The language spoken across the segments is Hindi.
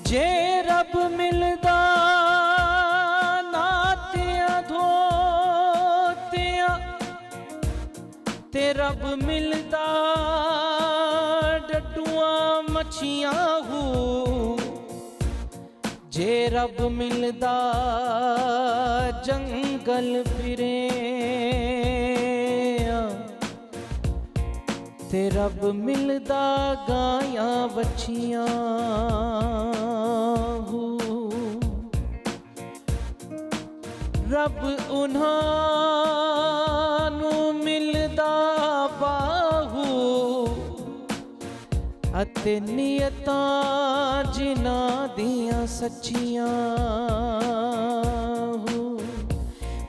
जे रब मिलदा नातियां धोतियां ते रब मिलदा डड्डुआं मच्छियां हू। जे रब मिलदा जंगल फिरे ते रब मिलदा गायां बच्छियां हू। रब उन्हां नू मिलदा बाहू अते नियतां जिन्हां दियां सच्चियां हू।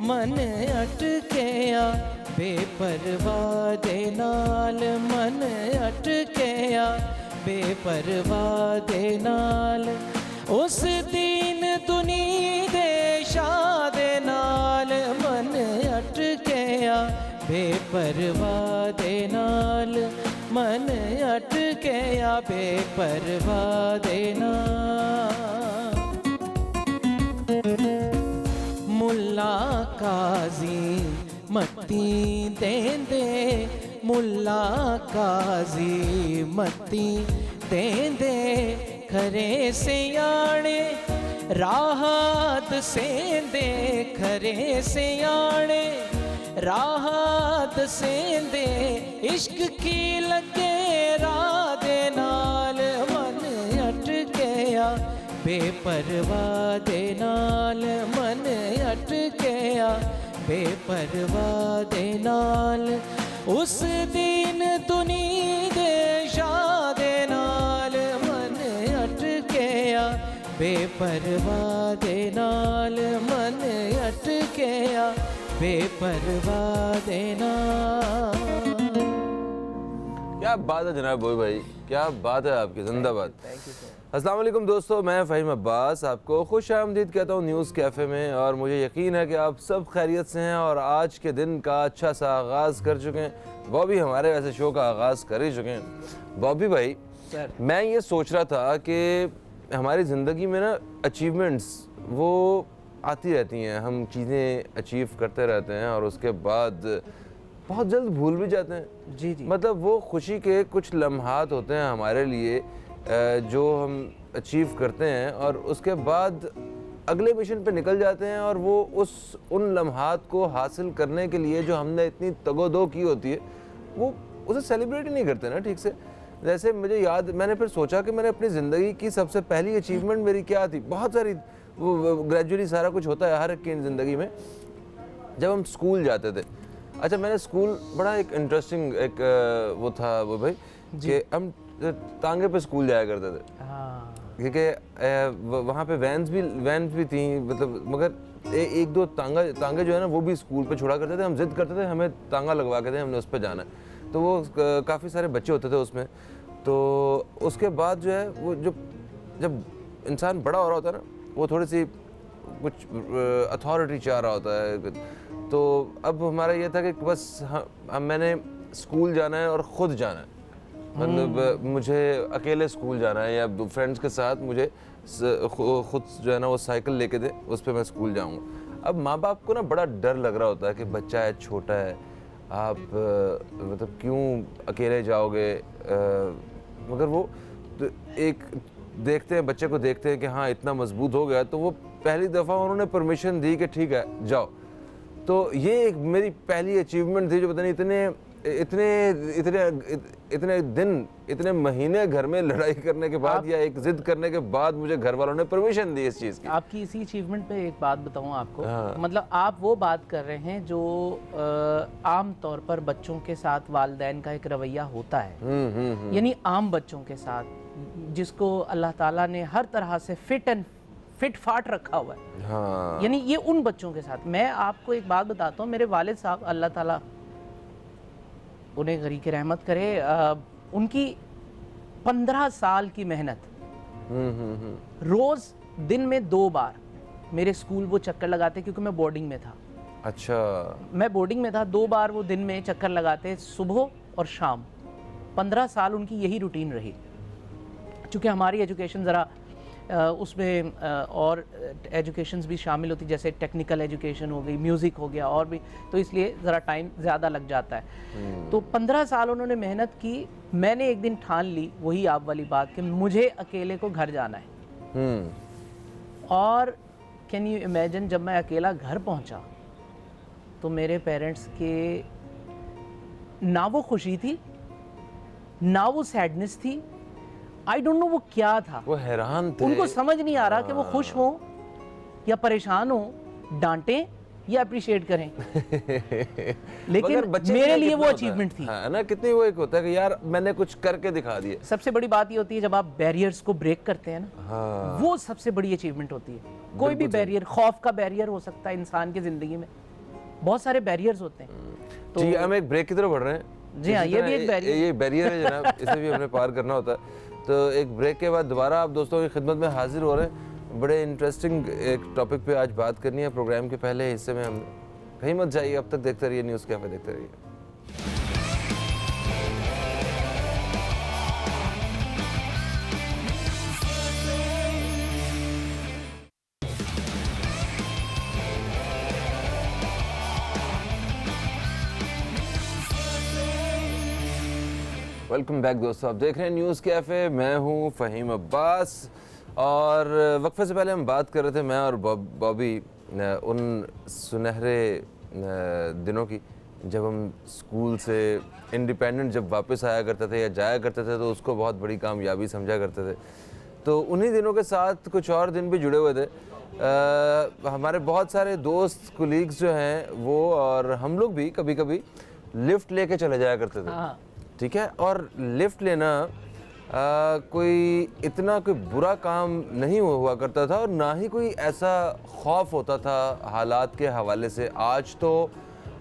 मन अटकिया बेपरवाह दे नाल, मन अटकिया बेपरवाह दे नाल, उस दीन दुनी दे शाह दे नाल। मन अटकिया बेपरवाह दे नाल, मन अटकिया बेपरवाह दे नाल। मुल्ला काजी मत्ती देंदे, मुल्ला काजी मत्ती देंदे, खरे सियाणे राहत सेंदे, खरे सियाणे राहत सेंदे, इश्क की लगे राह दे नाल। मन अटकिया बेपरवाह दे नाल, मन अटकिया बेपरवाह दे नाल, उस दीन दुनी दे शाह दे नाल। मन अटकिया बेपरवाह दे नाल, मन अटकिया बेपरवाह दे नाल। क्या बात है जनाब बोई भाई, क्या बात है आपकी, जिंदाबाद। अस्सलाम वालेकुम दोस्तों, मैं फ़हीम अब्बास आपको खुश आमदीद कहता हूँ न्यूज़ कैफ़े में। और मुझे यकीन है कि आप सब खैरियत से हैं और आज के दिन का अच्छा सा आगाज़ कर चुके हैं। बॉबी हमारे वैसे शो का आगाज़ कर ही चुके हैं। बॉबी भाई सर, मैं ये सोच रहा था कि हमारी ज़िंदगी में ना अचीवमेंट्स वो आती रहती हैं, हम चीज़ें अचीव करते रहते हैं और उसके बाद बहुत जल्द भूल भी जाते हैं। जी जी, मतलब वो खुशी के कुछ लम्हात होते हैं हमारे लिए जो हम अचीव करते हैं और उसके बाद अगले मिशन पे निकल जाते हैं और वो उन लम्हात को हासिल करने के लिए जो हमने इतनी तगोदो की होती है वो उसे सेलिब्रेट ही नहीं करते ना ठीक से। जैसे मुझे याद, मैंने फिर सोचा कि मैंने अपनी ज़िंदगी की सबसे पहली अचीवमेंट मेरी क्या थी। बहुत सारी वो ग्रेजुअली सारा कुछ होता है हर एक की ज़िंदगी में। जब हम स्कूल जाते थे, अच्छा मैंने स्कूल बड़ा एक इंटरेस्टिंग एक वो था वो भाई कि हम तांगे पे स्कूल जाया करते थे। हाँ क्योंकि वहाँ पे वैन्स भी थी, मतलब मगर एक दो तांगे जो है ना वो भी स्कूल पे छोड़ा करते थे। हम जिद करते थे हमें तांगा लगवा के थे, हमने उस पर जाना है। तो वो काफ़ी सारे बच्चे होते थे उसमें। तो उसके बाद जो है वो जब इंसान बड़ा हो रहा होता है ना, वो थोड़ी सी कुछ अथॉरिटी चाह रहा होता है। तो अब हमारा ये था कि बस मैंने स्कूल जाना है और ख़ुद जाना है। मतलब मुझे अकेले स्कूल जाना है या फ्रेंड्स के साथ मुझे खुद जो है ना वो साइकिल लेके दे, उस पर मैं स्कूल जाऊंगा। अब माँ बाप को ना बड़ा डर लग रहा होता है कि बच्चा है, छोटा है, आप मतलब क्यों अकेले जाओगे। मगर वो तो एक देखते हैं, बच्चे को देखते हैं कि हाँ इतना मजबूत हो गया, तो वो पहली दफ़ा उन्होंने परमिशन दी कि ठीक है जाओ। तो ये एक मेरी पहली अचीवमेंट थी जो पता नहीं इतने दिन, इतने महीने घर में लड़ाई करने के बाद या एक जिद करने के बाद मुझे घर वालों ने परमिशन दी इस चीज़ की। आपकी इसी अचीवमेंट पे एक बात बताऊं आपको। हाँ। मतलब आप वो बात कर रहे हैं जो आम तौर पर बच्चों के साथ वालिदैन का एक रवैया होता है, यानी आम बच्चों के साथ जिसको अल्लाह ताला ने हर तरह से फिट फाट रखा हुआ है। हाँ। यानी ये उन बच्चों के साथ। मैं आपको एक बात बताता हूँ, मेरे वालिद साहब अल्लाह ताला उन्हें गरीब की रहमत करे, उनकी 15 साल की मेहनत, रोज़ दिन में 2 बार मेरे स्कूल वो चक्कर लगाते, क्योंकि मैं बोर्डिंग में था। अच्छा, मैं बोर्डिंग में था, 2 बार वो दिन में चक्कर लगाते, सुबह और शाम। 15 साल उनकी यही रूटीन रही। चूँकि हमारी एजुकेशन ज़रा उसमें और एजुकेशंस भी शामिल होती, जैसे टेक्निकल एजुकेशन हो गई, म्यूज़िक हो गया और भी, तो इसलिए ज़रा टाइम ज़्यादा लग जाता है। तो 15 साल उन्होंने मेहनत की। मैंने एक दिन ठान ली, वही आप वाली बात, कि मुझे अकेले को घर जाना है। और कैन यू इमेजिन, जब मैं अकेला घर पहुंचा तो मेरे पेरेंट्स के ना वो खुशी थी ना वो सैडनेस थी, आई डोंट नो वो क्या था। वो हैरान थे। उनको समझ नहीं आ रहा कि वो खुश हो या परेशान हो, डांटें या अप्रिशिएट करें। लेकिन मेरे लिए वो अचीवमेंट थी। है ना, कितनी वो एक होता है कि यार मैंने कुछ करके दिखा दिया। सबसे बड़ी बात ये होती है जब आप बैरियर्स को ब्रेक करते हैं ना, हाँ। वो सबसे बड़ी अचीवमेंट होती है। कोई भी बैरियर, खौफ का बैरियर हो सकता है इंसान की जिंदगी में, बहुत सारे बैरियर्स होते हैं। तो हम एक ब्रेक की तरफ बढ़ रहे हैं। जी हाँ, ये भी एक बैरियर, ये बैरियर है जनाब, इसे भी हमने पार करना होता है। तो एक ब्रेक के बाद दोबारा आप दोस्तों की खिदमत में हाजिर हो रहे हैं। बड़े इंटरेस्टिंग एक टॉपिक पे आज बात करनी है। प्रोग्राम के पहले हिस्से में हम कहीं मत जाइए, अब तक देखते रहिए न्यूज़ कैफे, देखते रहिए। वेलकम बैक दोस्तों, आप देख रहे हैं न्यूज़ कैफ़े। मैं हूं फ़हीम अब्बास और वक्फे से पहले हम बात कर रहे थे, मैं और बॉबी, उन सुनहरे दिनों की जब हम स्कूल से इंडिपेंडेंट जब वापस आया करते थे या जाया करते थे तो उसको बहुत बड़ी कामयाबी समझा करते थे। तो उन्हीं दिनों के साथ कुछ और दिन भी जुड़े हुए थे। हमारे बहुत सारे दोस्त कुलीग्स जो हैं वो और हम लोग भी कभी कभी लिफ्ट लेके चले जाया करते थे। ठीक है, और लिफ्ट लेना कोई इतना कोई बुरा काम नहीं हुआ करता था और ना ही कोई ऐसा खौफ होता था हालात के हवाले से। आज तो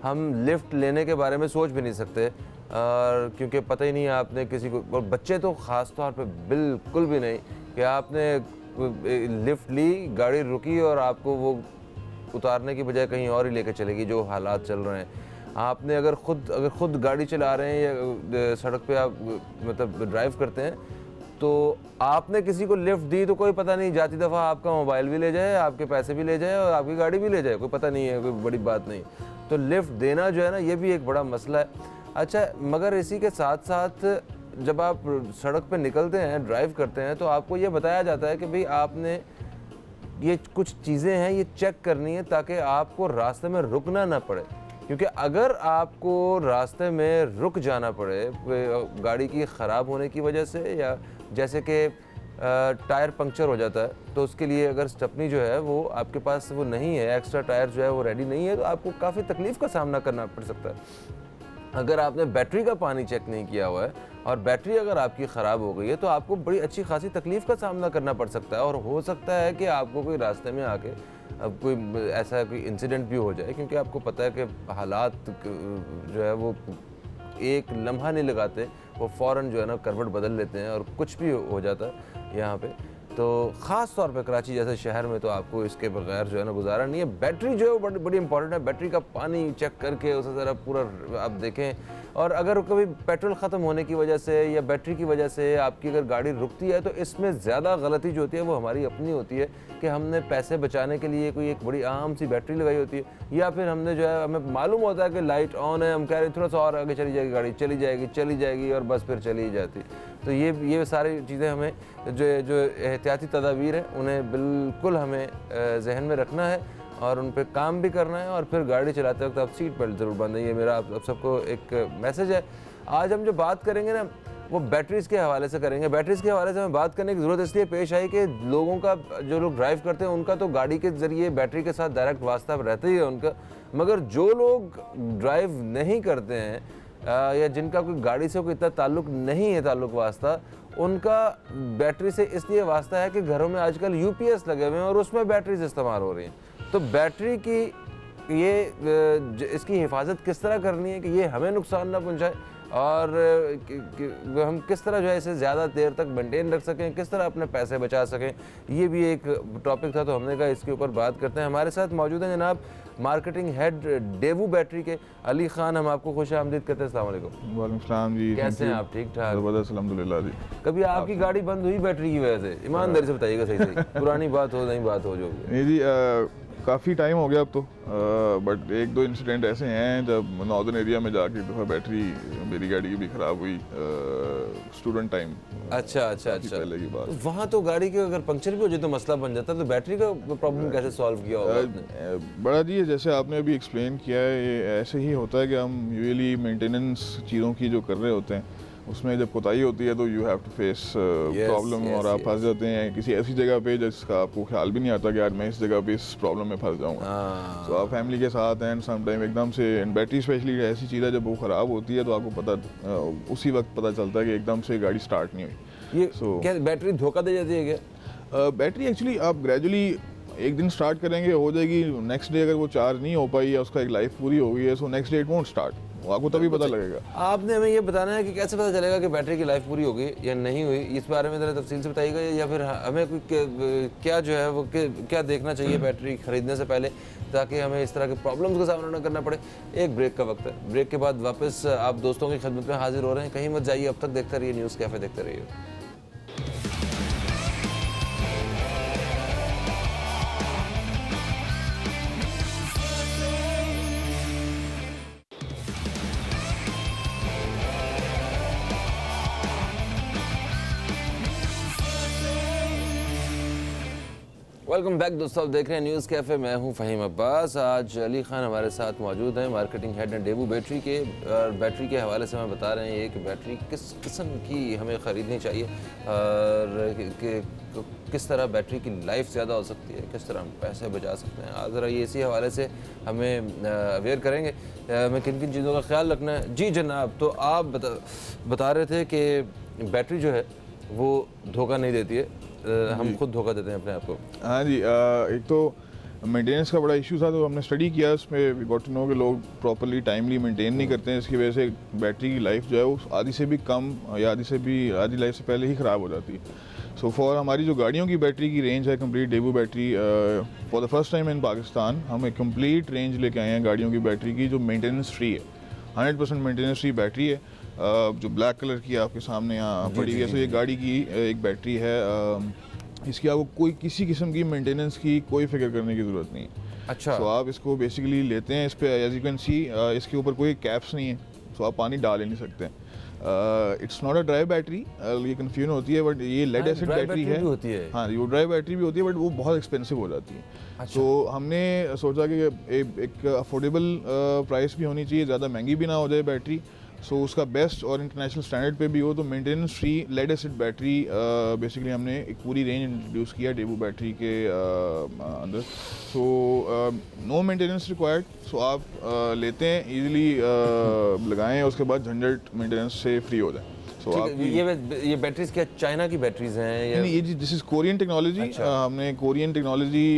हम लिफ्ट लेने के बारे में सोच भी नहीं सकते, और क्योंकि पता ही नहीं है आपने किसी को, और बच्चे तो ख़ास तौर पे बिल्कुल भी नहीं, कि आपने लिफ्ट ली, गाड़ी रुकी और आपको वो उतारने की बजाय कहीं और ही लेके चलेगी जो हालात चल रहे हैं। आपने अगर खुद गाड़ी चला रहे हैं या सड़क पे आप मतलब ड्राइव करते हैं तो आपने किसी को लिफ्ट दी तो कोई पता नहीं, जाती दफ़ा आपका मोबाइल भी ले जाए, आपके पैसे भी ले जाए और आपकी गाड़ी भी ले जाए, कोई पता नहीं है, कोई बड़ी बात नहीं। तो लिफ्ट देना जो है ना, ये भी एक बड़ा मसला है। अच्छा, मगर इसी के साथ साथ जब आप सड़क पे निकलते हैं, ड्राइव करते हैं, तो आपको ये बताया जाता है कि भाई आपने ये कुछ चीज़ें हैं ये चेक करनी है ताकि आपको रास्ते में रुकना ना पड़े। क्योंकि अगर आपको रास्ते में रुक जाना पड़े गाड़ी की ख़राब होने की वजह से, या जैसे कि टायर पंक्चर हो जाता है, तो उसके लिए अगर स्टेपनी जो है वो आपके पास वो नहीं है, एक्स्ट्रा टायर जो है वो रेडी नहीं है, तो आपको काफ़ी तकलीफ़ का सामना करना पड़ सकता है। अगर आपने बैटरी का पानी चेक नहीं किया हुआ है और बैटरी अगर आपकी ख़राब हो गई है तो आपको बड़ी अच्छी खासी तकलीफ़ का सामना करना पड़ सकता है, और हो सकता है कि आपको कोई रास्ते में आके अब कोई ऐसा कोई इंसिडेंट भी हो जाए, क्योंकि आपको पता है कि हालात जो है वो एक लम्हा नहीं लगाते, वो फ़ौरन जो है ना करवट बदल लेते हैं और कुछ भी हो जाता है यहाँ पे। तो ख़ास तौर पे कराची जैसे शहर में तो आपको इसके बगैर जो है ना गुजारा नहीं है। बैटरी जो है वो बड़ी इंपॉर्टेंट है, बैटरी का पानी चेक करके उसे ज़रा पूरा आप देखें। और अगर कभी पेट्रोल ख़त्म होने की वजह से या बैटरी की वजह से आपकी अगर गाड़ी रुकती है तो इसमें ज़्यादा गलती जो होती है वो हमारी अपनी होती है कि हमने पैसे बचाने के लिए कोई एक बड़ी आम सी बैटरी लगाई होती है, या फिर हमने जो है हमें मालूम होता है कि लाइट ऑन है, हम कह रहे हैं थोड़ा सा और आगे चली जाएगी गाड़ी, चली जाएगी और बस फिर चली ही जाती। तो ये सारी चीज़ें हमें जो एहतियाती तदाबीर हैं उन्हें बिल्कुल हमें जहन में रखना है और उन पर काम भी करना है। और फिर गाड़ी चलाते वक्त आप सीट बेल्ट ज़रूर बांधें, ये मेरा आप सबको एक मैसेज है। आज हम जो बात करेंगे ना वो बैटरीज़ के हवाले से करेंगे। बैटरीज़ के हवाले से हमें बात करने की ज़रूरत इसलिए पेश आई कि लोगों का, जो लोग ड्राइव करते हैं उनका तो गाड़ी के ज़रिए बैटरी के साथ डायरेक्ट वास्ता रहता ही है उनका, मगर जो लोग ड्राइव नहीं करते हैं या जिनका कोई गाड़ी से कोई इतना ताल्लुक़ नहीं है, ताल्लुक़ वास्ता, उनका बैटरी से इसलिए वास्ता है कि घरों में आजकल UPS लगे हुए हैं और उसमें बैटरीज इस्तेमाल हो रही हैं। तो बैटरी की इसकी हिफाजत किस तरह करनी है कि ये हमें नुकसान ना पहुंचाए और हम किस तरह जो है इसे ज़्यादा देर तक मेंटेन रख सकें, किस तरह अपने पैसे बचा सकें, ये भी एक टॉपिक था। तो हमने कहा इसके ऊपर बात करते हैं। हमारे साथ मौजूद हैं जनाब मार्केटिंग हेड डेवू बैटरी के अली खान। हम आपको खुश आमदीद करते हैं। अस्सलाम वालेकुम। वालेकुम सलाम जी, कैसे हैं आप? ठीक ठाक? ज़बरदस्त अल्हम्दुलिल्लाह जी। कभी आपकी गाड़ी बंद हुई बैटरी की वजह से? ईमानदारी से बताइएगा, सही सही पुरानी बात हो, नई बात हो, जो भी। नहीं जी, काफ़ी टाइम हो गया अब तो, बट एक दो इंसिडेंट ऐसे हैं जब नॉर्दर्न एरिया में जाके एक दफ़ा बैटरी मेरी गाड़ी की भी ख़राब हुई, स्टूडेंट टाइम। अच्छा अच्छा अच्छा, पहले की बात। वहाँ तो गाड़ी के अगर पंक्चर भी हो जाए तो मसला बन जाता है, तो बैटरी का प्रॉब्लम कैसे सॉल्व किया होगा आपने? बड़ा जी, जैसे आपने अभी एक्सप्लेन किया है, ये ऐसे ही होता है कि हम यूजुअली मेंटेनेंस चीज़ों की जो कर रहे होते हैं, उसमें जब कोताही होती है तो you have to face problem, और आप फंस जाते हैं किसी ऐसी जगह पे जिसका आपको ख्याल भी नहीं आता कि यार मैं इस जगह पे इस प्रॉब्लम में फंस जाऊंगा। तो आप फैमिली के साथ एंड सम टाइम एकदम से, एंड बैटरी स्पेशली ऐसी चीज़ है जब वो ख़राब होती है तो आपको पता उसी वक्त पता चलता है कि एकदम से गाड़ी स्टार्ट नहीं हुई। ये क्या बैटरी धोखा दे जाती है क्या? बैटरी एक्चुअली आप ग्रेजुअली एक दिन स्टार्ट करेंगे, हो जाएगी, नेक्स्ट डे अगर वो चार्ज नहीं हो पाई या उसका एक लाइफ पूरी हो गई है, so next day it won't start, आपको तभी पता लगेगा। आपने हमें ये बताना है कि कैसे पता चलेगा कि बैटरी की लाइफ पूरी हो गई या नहीं हुई, इस बारे में ज़रा तफसील से बताइएगा, या फिर हमें कोई क्या जो है वो क्या देखना चाहिए बैटरी खरीदने से पहले, ताकि हमें इस तरह के प्रॉब्लम्स का सामना न करना पड़े। एक ब्रेक का वक्त है, ब्रेक के बाद वापस आप दोस्तों की खिदमत में हाजिर हो रहे हैं। कहीं मत जाइए, अब तक देखते रहिए न्यूज़ कैफ़े, देखते रहिए। वेलकम बैक दोस्तों, आप देख रहे हैं न्यूज़ कैफ़े। मैं हूं फ़हीम अब्बास। आज अली खान हमारे साथ मौजूद हैं, मार्केटिंग हेड हैं डेवू बैटरी के। और बैटरी के हवाले से हमें बता रहे हैं ये कि बैटरी किस किस्म की हमें ख़रीदनी चाहिए और किस तरह बैटरी की लाइफ ज़्यादा हो सकती है, किस तरह हम पैसे बचा सकते हैं। आज ज़रा ये इसी हवाले से हमें अवेयर करेंगे हमें किन किन चीज़ों का ख्याल रखना है। जी जनाब, तो आप बता रहे थे कि बैटरी जो है वो धोखा नहीं देती है, हम खुद धोखा देते हैं अपने आप को। हाँ जी, एक तो मेंटेनेंस का बड़ा इशू था, तो हमने स्टडी किया उसमें, वी गॉट टू नो कि लोग प्रॉपर्ली टाइमली मेंटेन नहीं करते हैं, इसकी वजह से बैटरी की लाइफ जो है वो आधी से भी कम या आधी लाइफ से पहले ही ख़राब हो जाती है। सो फॉर हमारी जो गाड़ियों की बैटरी की रेंज है complete Daewoo battery, for the first time in Pakistan हम एक कंप्लीट रेंज लेके आए हैं गाड़ियों की बैटरी की जो मेंटेनेंस फ्री है, 100% मेंटेनेंस फ्री बैटरी है। जो ब्लैक कलर की आपके सामने यहाँ पड़ी है, तो ये गाड़ी की एक बैटरी है, इसकी आपको कोई किसी किस्म की मेंटेनेंस की कोई फिक्र करने की ज़रूरत नहीं है। अच्छा, तो आप इसको बेसिकली लेते हैं, इस पे एज यू कैन सी इसके ऊपर कोई कैप्स नहीं है, तो आप पानी डाल ही नहीं सकते। It's not a dry battery, ये कन्फ्यूजन होती है, बट ये लेड एसिड बैटरी है। होती है। हाँ, वो ड्राई बैटरी भी होती है, बट वो बहुत एक्सपेंसिव हो जाती है। अच्छा। तो हमने सोचा कि एक अफोर्डेबल प्राइस भी होनी चाहिए, ज़्यादा महंगी भी ना हो जाए बैटरी, सो उसका बेस्ट और इंटरनेशनल स्टैंडर्ड पे भी हो। तो maintenance free lead acid battery basically हमने एक पूरी रेंज इंट्रोड्यूस किया डेवू बैटरी के अंदर। So no maintenance required, so आप लेते हैं इजीली लगाएं, उसके बाद झंझट मेंटेनेंस से फ्री हो जाए। ये बैटरीज क्या चाइना की बैटरीज हैं या? नहीं, ये जी दिस इज़ कोरियन टेक्नोलॉजी। हमने कोरियन टेक्नोलॉजी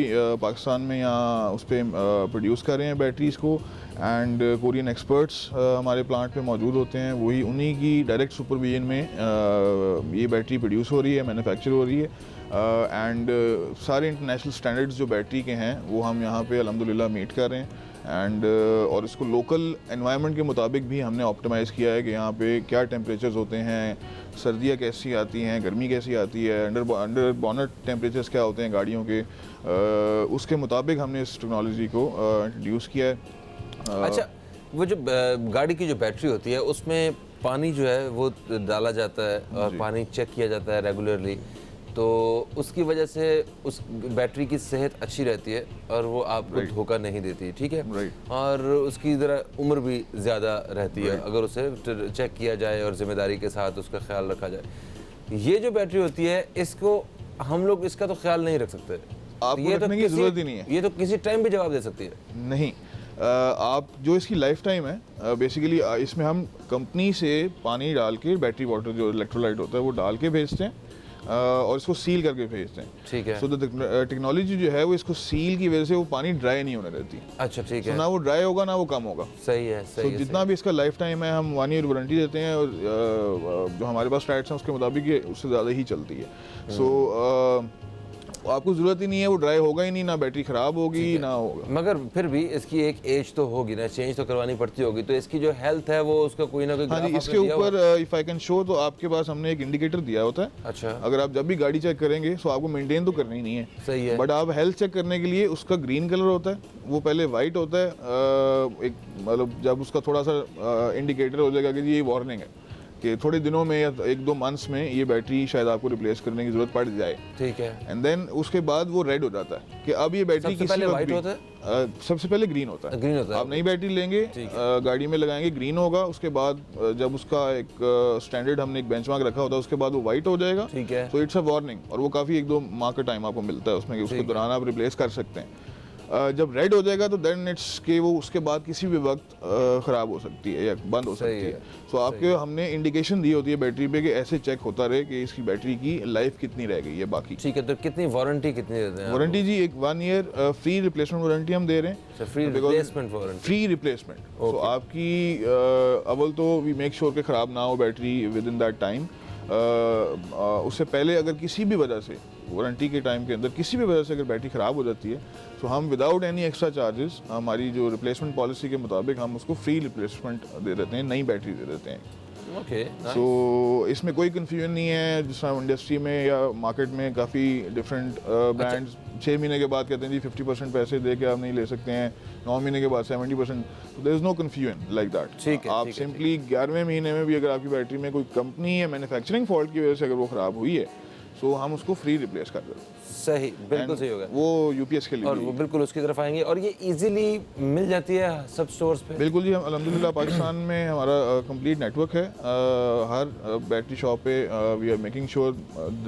पाकिस्तान में यहाँ उस पर प्रोड्यूस कर रहे हैं बैटरीज़ को, एंड कोरियन एक्सपर्ट्स हमारे प्लांट पे मौजूद होते हैं, वही उन्हीं की डायरेक्ट सुपरविजन में ये बैटरी प्रोड्यूस हो रही है, मैन्युफैक्चर हो रही है, एंड सारे इंटरनेशनल स्टैंडर्ड्स जो बैटरी के हैं वो हम यहाँ पे अल्हम्दुलिल्लाह मीट कर रहे हैं। एंड और इसको लोकल एनवायरनमेंट के मुताबिक भी हमने ऑप्टिमाइज़ किया है कि यहाँ पे क्या टेम्परेचर्स होते हैं, सर्दियाँ कैसी आती हैं, गर्मी कैसी आती है, अंडर बॉनेट टेम्परेचर्स क्या होते हैं गाड़ियों के, उसके मुताबिक हमने इस टेक्नोलॉजी को इंट्रोड्यूस किया है। अच्छा, वो जो गाड़ी की जो बैटरी होती है उसमें पानी जो है वो डाला जाता है और पानी चेक किया जाता है रेगुलरली, तो उसकी वजह से उस बैटरी की सेहत अच्छी रहती है और वो आपको धोखा नहीं देती, ठीक है, और उसकी ज़रा उम्र भी ज़्यादा रहती है अगर उसे चेक किया जाए और ज़िम्मेदारी के साथ उसका ख्याल रखा जाए। ये जो बैटरी होती है इसको हम लोग इसका तो ख्याल नहीं रख सकते, आपको रखने की ज़रूरत ही नहीं है, ये तो किसी टाइम भी जवाब दे सकती है। नहीं, आप जो इसकी लाइफ टाइम है बेसिकली इसमें हम कंपनी से पानी डाल के बैटरी वाटर जो इलेक्ट्रोलाइट होता है वो डाल के भेजते हैं, और इसको सील करके भेजते हैं। ठीक है। सो द टेक्नोलॉजी जो है वो इसको सील की वजह से वो पानी ड्राई नहीं होने देती। अच्छा ठीक है। ना वो ड्राई होगा ना वो कम होगा। सही है, सही है। जितना भी इसका लाइफ टाइम है हम 1 ईयर वारंटी देते हैं, और जो हमारे पास स्टैट्स हैं उसके मुताबिक ये उससे ज़्यादा ही चलती है। सो आपको ज़रूरत ही नहीं है, वो ड्राई होगा ही नहीं, ना बैटरी ख़राब होगी ना होगा। मगर फिर भी इसकी एक एज तो होगी ना, चेंज तो करवानी पड़ती होगी, तो इसकी जो हेल्थ है वो उसका कोई ना कोई हाँ जी, ग्राफ इसके आपने दिया ऊपर इफ़ आई कैन शो, तो आपके पास हमने एक इंडिकेटर दिया होता है। अच्छा। अगर आप जब भी गाड़ी चेक करेंगे तो आपको मेंटेन तो करनी नहीं है, सही है। बट आप हेल्थ चेक करने के लिए उसका ग्रीन कलर होता है, वो पहले वाइट होता है। एक मतलब जब उसका थोड़ा सा इंडिकेटर हो जाएगा कि ये वार्निंग है कि थोड़े दिनों में या 1-2 मंथ्स में ये बैटरी शायद आपको रिप्लेस करने की जरूरत पड़ जाए। ठीक है। एंड देन उसके बाद वो रेड हो जाता है कि अब ये बैटरी सबसे पहले व्हाइट होता है, सबसे पहले ग्रीन होता है। ग्रीन होता है। आप नई बैटरी लेंगे, गाड़ी में लगाएंगे, ग्रीन होगा। उसके बाद जब उसका एक स्टैंडर्ड हमने एक बेंचमार्क रखा होता है, उसके बाद वो व्हाइट हो जाएगा। ठीक है। तो इट्स अ वार्निंग, और वो काफ़ी 1-2 माह का टाइम आपको मिलता है उसमें कि उसके दौरान आप रिप्लेस कर सकते हैं। जब रेड हो जाएगा तो देन इट्स के वो उसके बाद किसी भी वक्त ख़राब हो सकती है या बंद हो सकती है। सो आपके हमने इंडिकेशन दी होती है बैटरी पे कि ऐसे चेक होता रहे कि इसकी बैटरी की लाइफ कितनी रह गई है बाकी। ठीक है। तो कितनी वारंटी कितनी देते हैं? वारंटी जी एक 1 ईयर फ्री रिप्लेसमेंट वारंटी हम दे रहे हैं। Free replacement warranty. Free replacement. तो आपकी अव्वल तो वी मेक श्योर कि ख़राब ना हो battery with in that time. उससे पहले अगर किसी भी वजह से वारंटी के टाइम के अंदर किसी भी वजह से अगर बैटरी ख़राब हो जाती है तो हम विदाउट एनी एक्स्ट्रा चार्जेस हमारी जो रिप्लेसमेंट पॉलिसी के मुताबिक हम उसको फ्री रिप्लेसमेंट दे देते हैं, नई बैटरी दे देते हैं। ओके। सो इसमें कोई कन्फ्यूजन नहीं है। जिस तरह इंडस्ट्री में या मार्केट में काफ़ी डिफरेंट ब्रांड्स 6 महीने के बाद कहते हैं जी 50% पैसे दे के आप नहीं ले सकते हैं, 9 महीने के बाद 70%। तो there is no confusion like that. ठीक है। आप सिंपली 11वें महीने में भी अगर आपकी बैटरी में कोई कंपनी या मैन्युफैक्चरिंग फॉल्ट की वजह से अगर वो ख़राब हुई है सो हम उसको फ्री रिप्लेस कर देते हैं। सही, बिल्कुल सही होगा। वो यूपीएस के लिए और वो बिल्कुल उसकी तरफ आएंगे, और ये इजीली मिल जाती है सब स्टोर्स पे? बिल्कुल जी, अल्हम्दुलिल्लाह पाकिस्तान में हमारा कंप्लीट नेटवर्क है। हर बैटरी शॉप पे we are making sure,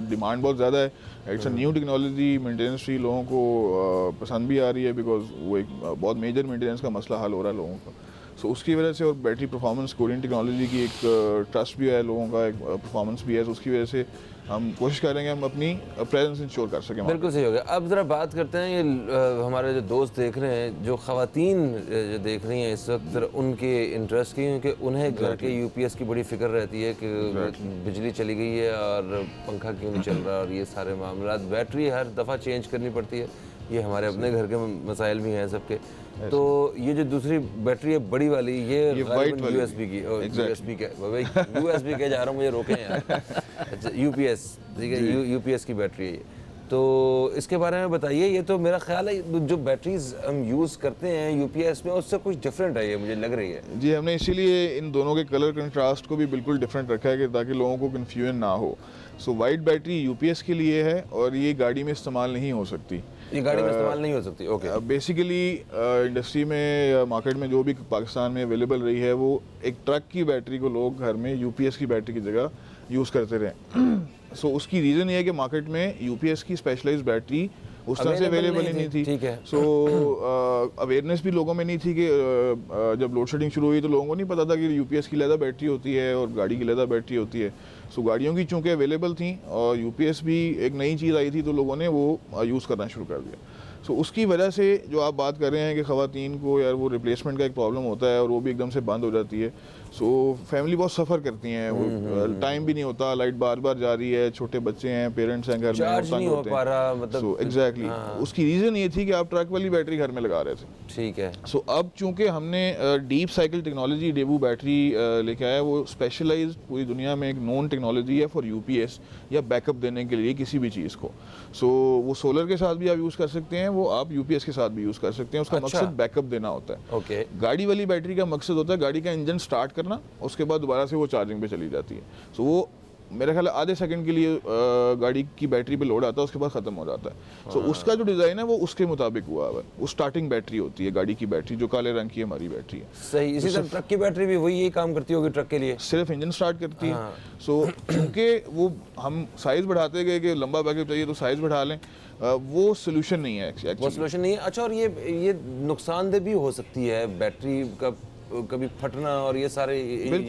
demand बहुत ज़्यादा है। It's a new technology, maintenance free लोगों को पसंद भी आ रही है बिकॉज वो एक बहुत मेजर मेंटेनेंस का मसला हल हो रहा है लोगों का। सो उसकी वजह से, और बैटरी परफॉर्मेंस कोरियन टेक्नोलॉजी की एक ट्रस्ट भी है लोगों का, एक परफॉर्मेंस भी है, तो उसकी वजह से हम कोशिश करेंगे हम अपनी प्रेजेंस इंश्योर कर सकें। बिल्कुल सही हो गया। अब ज़रा बात करते हैं, ये हमारे जो दोस्त देख रहे हैं, जो ख़वातीन जो देख रही हैं इस वक्त, उनके इंटरेस्ट की, क्योंकि उन्हें घर के यूपीएस की बड़ी फिक्र रहती है कि बिजली चली गई है और पंखा क्यों नहीं चल रहा, और ये सारे मामला, बैटरी हर दफ़ा चेंज करनी पड़ती है। ये हमारे अपने घर के मसाइल भी हैं सबके। तो ये जो दूसरी बैटरी है बड़ी वाली, ये यूएसबी की, यूएसबी के जा रहा हूँ, मुझे रोकें यार। अच्छा, यूपीएस, ठीक है, यूपीएस की बैटरी है ये। तो इसके बारे में बताइए। ये तो मेरा ख्याल है जो बैटरीज हम यूज़ करते हैं यूपीएस में उससे कुछ डिफरेंट है, ये मुझे लग रही है। जी, हमने इसीलिए इन दोनों के कलर कंट्रास्ट को भी बिल्कुल डिफरेंट रखा है कि ताकि लोगों को कन्फ्यूजन ना हो। सो वाइट बैटरी यूपीएस के लिए है और ये गाड़ी में इस्तेमाल नहीं हो सकती। ये गाड़ी में इस्तेमाल नहीं हो सकती। ओके। बेसिकली इंडस्ट्री में या मार्केट में जो भी पाकिस्तान में अवेलेबल रही है, वो एक ट्रक की बैटरी को लोग घर में यूपीएस की बैटरी की जगह यूज़ करते रहे। सो उसकी रीज़न ये है कि मार्केट में यूपीएस की स्पेशलाइज्ड बैटरी उस तरह से अवेलेबल ही नहीं थी। ठीक है। सो अवेयरनेस भी लोगों में नहीं थी कि जब लोड शेडिंग शुरू हुई तो लोगों को नहीं पता था कि यूपीएस की अलग बैटरी होती है और गाड़ी की अलग बैटरी होती है। सो गाड़ियों की चूँकि अवेलेबल थी और यूपीएस भी एक नई चीज़ आई थी, तो लोगों ने वो यूज़ करना शुरू कर दिया। सो उसकी वजह से जो आप बात कर रहे हैं कि ख़वातीन को यार वो रिप्लेसमेंट का एक प्रॉब्लम होता है और वो भी एकदम से बंद हो जाती है। सो फैमिली बहुत सफ़र करती हैं, वो टाइम भी नहीं होता, लाइट बार बार जा रही है, छोटे बच्चे हैं, पेरेंट्स हैं घर में, चार्ज नहीं हो पा रहा, मतलब। सो एग्जैक्टली उसकी रीज़न ये थी कि आप ट्रक वाली बैटरी घर में लगा रहे थे। ठीक है। सो अब चूंकि हमने deep cycle technology debut battery लेके आया, वो स्पेशलाइज पूरी दुनिया में एक नोन टेक्नोलॉजी है फॉर यूपीएस या बैकअप देने के लिए किसी भी चीज़ को। सो वो सोलर के साथ भी आप यूज़ कर सकते हैं, वो आप यूपीएस के साथ भी यूज़ कर सकते हैं। उसका मकसद बैकअप देना होता है। ओके। गाड़ी वाली बैटरी का मकसद होता है गाड़ी का इंजन स्टार्ट करना, उसके बाद दोबारा से वो चार्जिंग पे चली जाती है। सो वो मेरा ख्याल है आधे सेकंड के लिए गाड़ी की बैटरी पे लोड आता है, उसके बाद ख़त्म हो जाता है। सो उसका जो डिज़ाइन है वो उसके मुताबिक हुआ है। वो स्टार्टिंग बैटरी होती है गाड़ी की बैटरी, जो काले रंग की हमारी बैटरी है। सही। इसी तरह ट्रक की बैटरी भी वही यही काम करती होगी ट्रक के लिए, सिर्फ इंजन स्टार्ट करती है। सो चूँकि वो हम साइज़ बढ़ाते गए कि लंबा बैकअप चाहिए तो साइज़ बढ़ा लें, वो सोल्यूशन नहीं है। वो सोल्यूशन नहीं है। अच्छा, और ये नुकसानदेह भी हो सकती है बैटरी का कभी फटना और ये सारे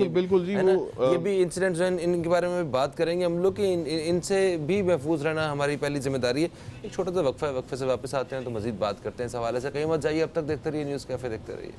बिल्कुल जी, है ना, ये भी इंसिडेंट्स हैं, इनके बारे में बात करेंगे हम लोग कि इनसे भी महफूज रहना हमारी पहली जिम्मेदारी है। एक छोटा सा वक्फा है, वक्फे से वापस आते हैं तो मजीद बात करते हैं इस हवाले से। कहीं मत जाइए, अब तक देखते रहिए न्यूज़ कैफे, देखते रहिए।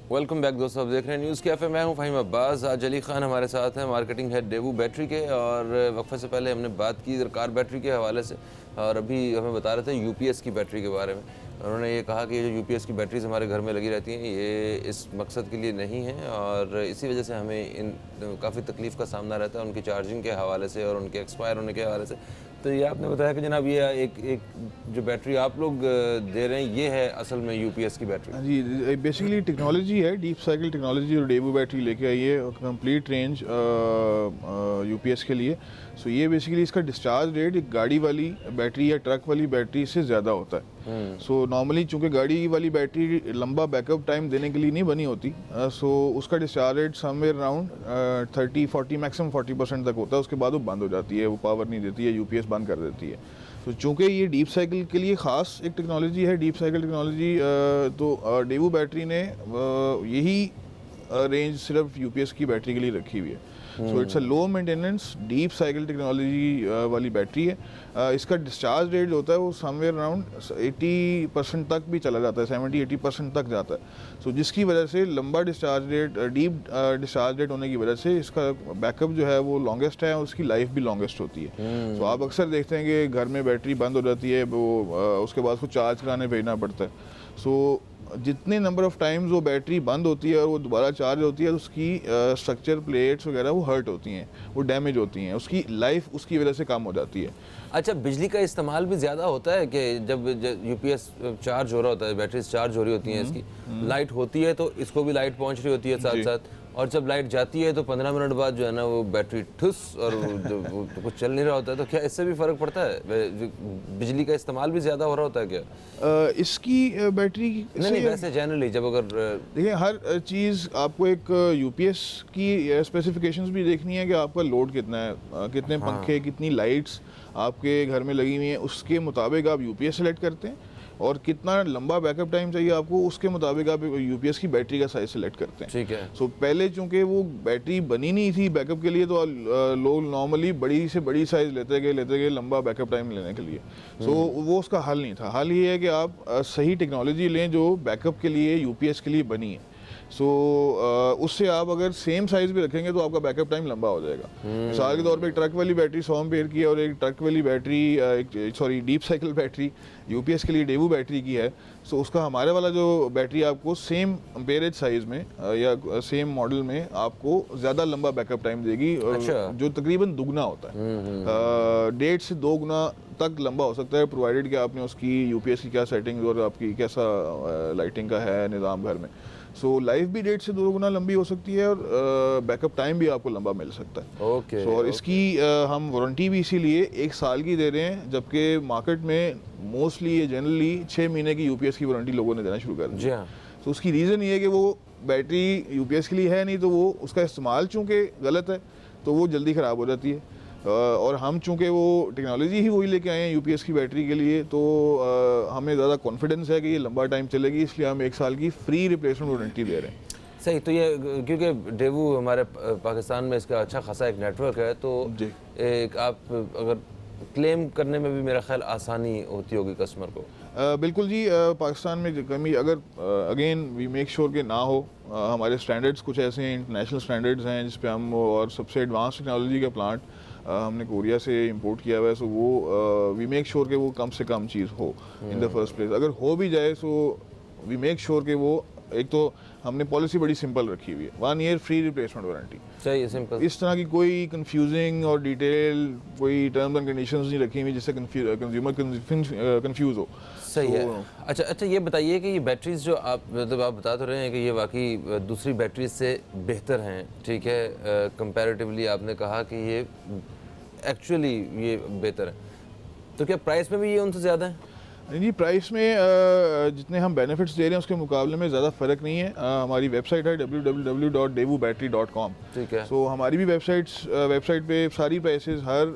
वेलकम बैक दोस्तों, आप देख रहे हैं न्यूज़ कैफे। मैं हूं फ़हीम अब्बास। आज अली खान हमारे साथ हैं, मार्केटिंग हेड डेवू बैटरी के। और वक्फे से पहले हमने बात की कार बैटरी के हवाले से, और अभी हमें बता रहे थे यूपीएस की बैटरी के बारे में। उन्होंने ये कहा कि ये जो यूपीएस की बैटरीज हमारे घर में लगी रहती हैं, ये इस मकसद के लिए नहीं है, और इसी वजह से हमें इन काफ़ी तकलीफ़ का सामना रहता है उनकी चार्जिंग के हवाले से और उनके एक्सपायर होने के हवाले से। तो ये आपने बताया कि जनाब ये एक जो बैटरी आप लोग दे रहे हैं, ये है असल में यूपीएस की बैटरी? जी, बेसिकली टेक्नोलॉजी है, डीप साइकिल टेक्नोलॉजी, और डेवू बैटरी लेके आई है कंप्लीट रेंज यूपीएस के लिए। सो ये बेसिकली इसका डिस्चार्ज रेट एक गाड़ी वाली बैटरी या ट्रक वाली बैटरी से ज़्यादा होता है। सो नॉर्मली चूँकि गाड़ी वाली बैटरी लंबा बैकअप टाइम देने के लिए नहीं बनी होती, सो उसका discharge rate somewhere around 30-40 maximum 40% तक होता है। उसके बाद वो बंद हो जाती है, वो पावर नहीं देती है, यूपीएस बंद कर देती है। तो चूँकि ये डीप साइकिल के लिए ख़ास एक टेक्नोलॉजी है, डीप साइकिल टेक्नोलॉजी, तो डेवू बैटरी ने यही रेंज सिर्फ यूपीएस की बैटरी के लिए रखी हुई है। So it's a low maintenance deep cycle technology वाली बैटरी है। इसका डिस्चार्ज रेट होता है वो समवेयर अराउंड 80% तक भी चला जाता है, 70-80% तक जाता है। सो जिसकी वजह से लंबा discharge rate, deep discharge rate होने की वजह से इसका बैकअप जो है वो लॉन्गेस्ट है और उसकी लाइफ भी लॉन्गेस्ट होती है। सो आप अक्सर देखते हैं कि घर में बैटरी बंद हो जाती है, वो उसके बाद उसको चार्ज कराने भेजना पड़ता है। सो जितने नंबर ऑफ़ टाइम्स वो बैटरी बंद होती है और वो दोबारा चार्ज होती है, तो उसकी स्ट्रक्चर प्लेट्स वगैरह वो हर्ट होती हैं, वो डैमेज होती हैं, उसकी लाइफ उसकी वजह से कम हो जाती है। अच्छा, बिजली का इस्तेमाल भी ज़्यादा होता है कि जब यूपीएस चार्ज हो रहा होता है, बैटरीज चार्ज हो रही होती हैं, इसकी लाइट होती है तो इसको भी लाइट पहुंच रही होती है साथ साथ, और जब लाइट जाती है तो 15 मिनट बाद जो है ना वो बैटरी ठुस और वो तो कुछ चल नहीं रहा होता है। तो क्या इससे भी फ़र्क पड़ता है? बिजली का इस्तेमाल भी ज़्यादा हो रहा होता है क्या इसकी बैटरी नहीं, वैसे जनरली जब अगर देखिए, हर चीज़ आपको एक यूपीएस की स्पेसिफिकेशंस भी देखनी है कि आपका लोड कितना है, कितने पंखे, कितनी लाइट्स आपके घर में लगी हुई हैं, उसके मुताबिक आप यूपीएस सेलेक्ट करते हैं, और कितना लंबा बैकअप टाइम चाहिए आपको, उसके मुताबिक आप यूपीएस की बैटरी का साइज सेलेक्ट करते हैं। ठीक है। सो पहले चूंकि वो बैटरी बनी नहीं थी बैकअप के लिए, तो लोग नॉर्मली बड़ी से बड़ी साइज लेते गए लंबा बैकअप टाइम लेने के लिए। सो वो उसका हल नहीं था। हल ये है कि आप सही टेक्नोलॉजी लें जो बैकअप के लिए, यूपीएस के लिए बनी है। सो उससे आप अगर सेम साइज भी रखेंगे तो आपका बैकअप टाइम लंबा हो जाएगा। मिसाल के तौर पे एक ट्रक वाली बैटरी 100 एम्पेयर की है, और एक ट्रक वाली battery deep cycle battery UPS के लिए डेवू बैटरी की है। सो उसका हमारे वाला जो बैटरी आपको सेम एम्पेयरेज साइज में या सेम मॉडल में आपको ज़्यादा लंबा बैकअप टाइम देगी। अच्छा। जो तकरीबन दुगना होता है, 1.5 से 2 गुना तक लंबा हो सकता है, प्रोवाइडेड कि आपने उसकी यूपीएस की क्या सेटिंग्स और आपकी कैसा लाइटिंग का है निज़ाम घर में। सो लाइफ भी 1.5 से 2 गुना लंबी हो सकती है, और बैकअप टाइम भी आपको लंबा मिल सकता है। ओके। और इसकी हम वारंटी भी इसीलिए 1 साल की दे रहे हैं, जबकि मार्केट में मोस्टली ये जनरली 6 महीने की यूपीएस की वारंटी लोगों ने देना शुरू कर दी। जी हाँ। तो उसकी रीज़न ये है कि वो बैटरी यूपीएस के लिए है नहीं, तो वो उसका इस्तेमाल चूँकि गलत है तो वो जल्दी ख़राब हो जाती है। और हम चूँकि वो टेक्नोलॉजी ही वही लेके आए हैं यूपीएस की बैटरी के लिए, तो हमें ज़्यादा कॉन्फिडेंस है कि ये लंबा टाइम चलेगी, इसलिए हम 1 साल की फ्री रिप्लेसमेंट वारंटी दे रहे हैं। सही। तो ये क्योंकि डेवू हमारे पाकिस्तान में इसका अच्छा खासा एक नेटवर्क है, तो एक आप अगर क्लेम करने में भी मेरा ख्याल आसानी होती होगी कस्टमर को। बिल्कुल जी, पाकिस्तान में कमी अगर अगेन वी मेक श्योर कि ना हो। हमारे स्टैंडर्ड्स कुछ ऐसे हैं, इंटरनेशनल स्टैंडर्ड्स हैं जिस पे हम, और सबसे एडवांस टेक्नोलॉजी का प्लांट हमने कोरिया से इंपोर्ट किया हुआ है। सो वो वी मेक श्योर कि वो कम से कम चीज़ हो इन द फर्स्ट प्लेस। अगर हो भी जाए सो वी मेक श्योर कि वो, एक तो हमने पॉलिसी बड़ी सिंपल रखी हुई है, 1 ईयर फ्री रिप्लेसमेंट वारंटी। सही है, सिंपल। इस तरह की कोई कंफ्यूजिंग और डिटेल कोई टर्म्स एंड कंडीशंस नहीं रखी हुई जिससे कंज्यूमर कंफ्यूज हो। सही है। अच्छा, ये बताइए कि ये बैटरीज जो आप मतलब आप बता तो रहे हैं कि ये वाकई दूसरी बैटरीज से बेहतर हैं, ठीक है, कंपैरेटिवली आपने कहा कि ये एक्चुअली ये बेहतर है, तो क्या प्राइस में भी ये उनसे ज़्यादा है? नहीं जी, प्राइस में जितने हम बेनिफिट्स दे रहे हैं उसके मुकाबले में ज़्यादा फ़र्क नहीं है। हमारी वेबसाइट है www.devubattery.com। ठीक है। सो हमारी भी वेबसाइट पे सारी प्राइसेस हर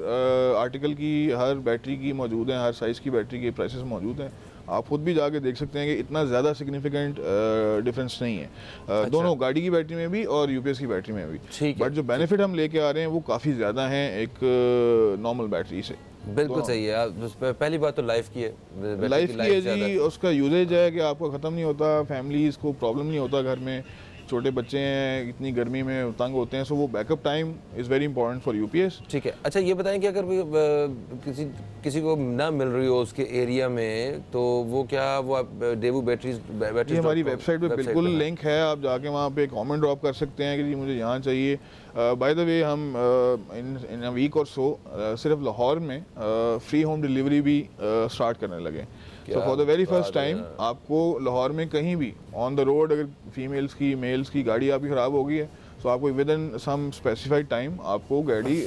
आर्टिकल की, हर बैटरी की मौजूद हैं, हर साइज़ की बैटरी के प्राइसेस मौजूद हैं। आप खुद भी जाके देख सकते हैं कि इतना ज़्यादा सिग्निफिकेंट डिफरेंस नहीं है दोनों गाड़ी की बैटरी में भी और यूपीएस की बैटरी में भी। ठीक है। बट जो बेनिफिट हम लेके आ रहे हैं वो काफ़ी ज़्यादा हैं एक नॉर्मल बैटरी से। बिल्कुल सही है। पहली बात तो लाइफ की है, बैटरी लाइफ की है ज़्यादा जी, उसका यूजेज है कि आपको ख़त्म नहीं होता, फैमिलीज़ को प्रॉब्लम नहीं होता, घर में छोटे बच्चे हैं इतनी गर्मी में तंग होते हैं, सो वो backup time is very important for UPS. ठीक है। अच्छा ये बताएं कि अगर किसी को ना मिल रही हो उसके एरिया में, तो वो क्या वो आप डेवू बैटरीज ये हमारी वेबसाइट पे बिल्कुल लिंक है, आप जाके वहाँ पे कमेंट ड्रॉप कर सकते हैं कि जी मुझे यहाँ चाहिए। बाय द वे हम इन अ वीक और सो सिर्फ लाहौर में फ्री होम डिलीवरी भी स्टार्ट करने लगे। So for the very first time आपको लाहौर में कहीं भी ऑन द रोड अगर फीमेल्स की मेल्स की गाड़ी आपकी ख़राब हो गई है, तो आपको within some specified time आपको गाड़ी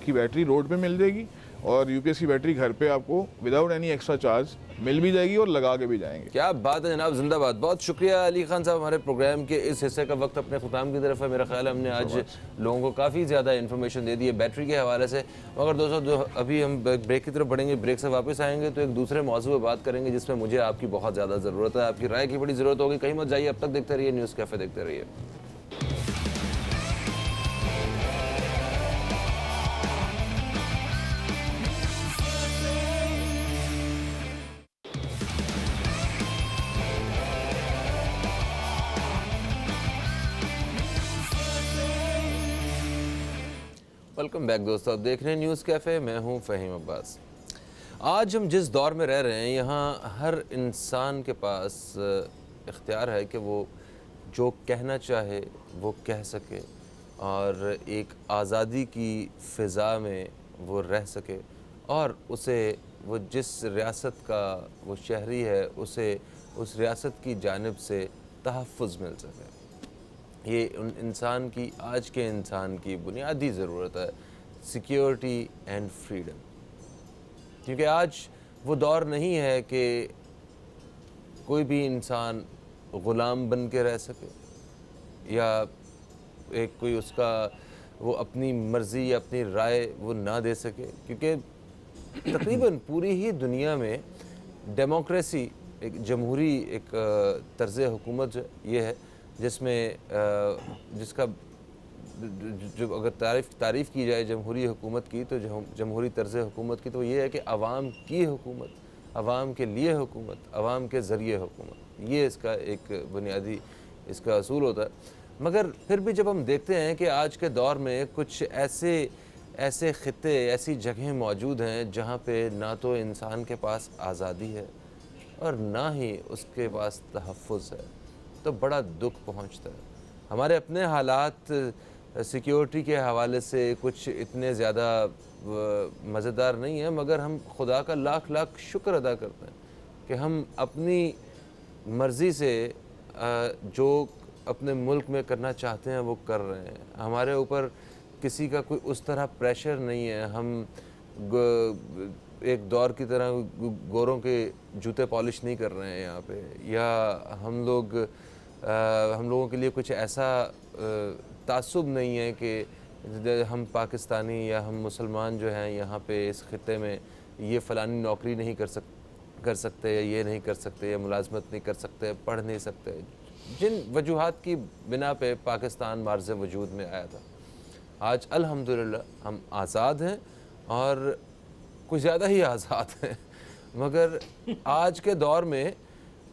की बैटरी रोड पे मिल जाएगी और यूपीएस की बैटरी घर पे आपको विदाउट एनी एक्स्ट्रा चार्ज मिल भी जाएगी और लगा के भी जाएंगे। क्या बात है जनाब, जिंदाबाद। बहुत शुक्रिया अली खान साहब। हमारे प्रोग्राम के इस हिस्से का वक्त अपने खुताम की तरफ है। मेरा ख्याल है हमने आज लोगों को काफ़ी ज़्यादा इन्फॉर्मेशन दे दी है बैटरी के हवाले से। मगर दोस्तों जो अभी हम ब्रेक की तरफ बढ़ेंगे, ब्रेक से वापस आएंगे तो एक दूसरे मौजू पर बात करेंगे जिसमें मुझे आपकी बहुत ज़्यादा ज़रूरत है, आपकी राय की बड़ी ज़रूरत होगी। कहीं मत जाइए, अब तक देखते रहिए न्यूज़ कैफ़े, देखते रहिए। वेलकम बैक दोस्तों, आप देख रहे हैं न्यूज़ कैफ़े, मैं हूं फ़हीम अब्बास। आज हम जिस दौर में रह रहे हैं, यहाँ हर इंसान के पास इख्तियार है कि वो जो कहना चाहे वो कह सके और एक आज़ादी की फ़िज़ा में वो रह सके और उसे वो जिस रियासत का वो शहरी है उसे उस रियासत की जानिब से तहफ़्फ़ुज़ मिल सके। ये उन इंसान की, आज के इंसान की बुनियादी ज़रूरत है, सिक्योरिटी एंड फ्रीडम। क्योंकि आज वो दौर नहीं है कि कोई भी इंसान ग़ुलाम बन के रह सके या एक कोई उसका वो अपनी मर्ज़ी या अपनी राय वो ना दे सके। क्योंकि तकरीबन पूरी ही दुनिया में डेमोक्रेसी, एक जमहूरी एक तर्ज़ हुकूमत ये है जिसमें जिसका जो अगर तारीफ़ की जाए जमहूरी हुकूमत की, तो जमहूरी तर्ज़ हुकूमत की तो ये है कि आवाम की हुकूमत, आवाम के लिए हुकूमत, आवाम के ज़रिए हुकूमत, ये इसका एक बुनियादी इसका असूल होता है। मगर फिर भी जब हम देखते हैं कि आज के दौर में कुछ ऐसे ख़ित्ते, ऐसी जगहें मौजूद हैं जहाँ पे ना तो इंसान के पास आज़ादी है और ना ही उसके पास तहफ़्फ़ुज़ है, तो बड़ा दुख पहुंचता है। हमारे अपने हालात सिक्योरिटी के हवाले से कुछ इतने ज़्यादा मज़ेदार नहीं है, मगर हम खुदा का लाख लाख शुक्र अदा करते हैं कि हम अपनी मर्ज़ी से जो अपने मुल्क में करना चाहते हैं वो कर रहे हैं। हमारे ऊपर किसी का कोई उस तरह प्रेशर नहीं है। हम एक दौर की तरह गोरों के जूते पॉलिश नहीं कर रहे हैं यहाँ पे, या हम लोगों के लिए कुछ ऐसा तासुब नहीं है कि हम पाकिस्तानी या हम मुसलमान जो हैं यहाँ पे इस ख़ित्ते में ये फ़लानी नौकरी नहीं कर सकते, या ये नहीं कर सकते, या मुलाजमत नहीं कर सकते, पढ़ नहीं सकते। जिन वजूहात की बिना पे पाकिस्तान मार्ज़ वजूद में आया था, आज अल्हम्दुलिल्लाह हम आज़ाद हैं और कुछ ज़्यादा ही आज़ाद हैं। मगर आज के दौर में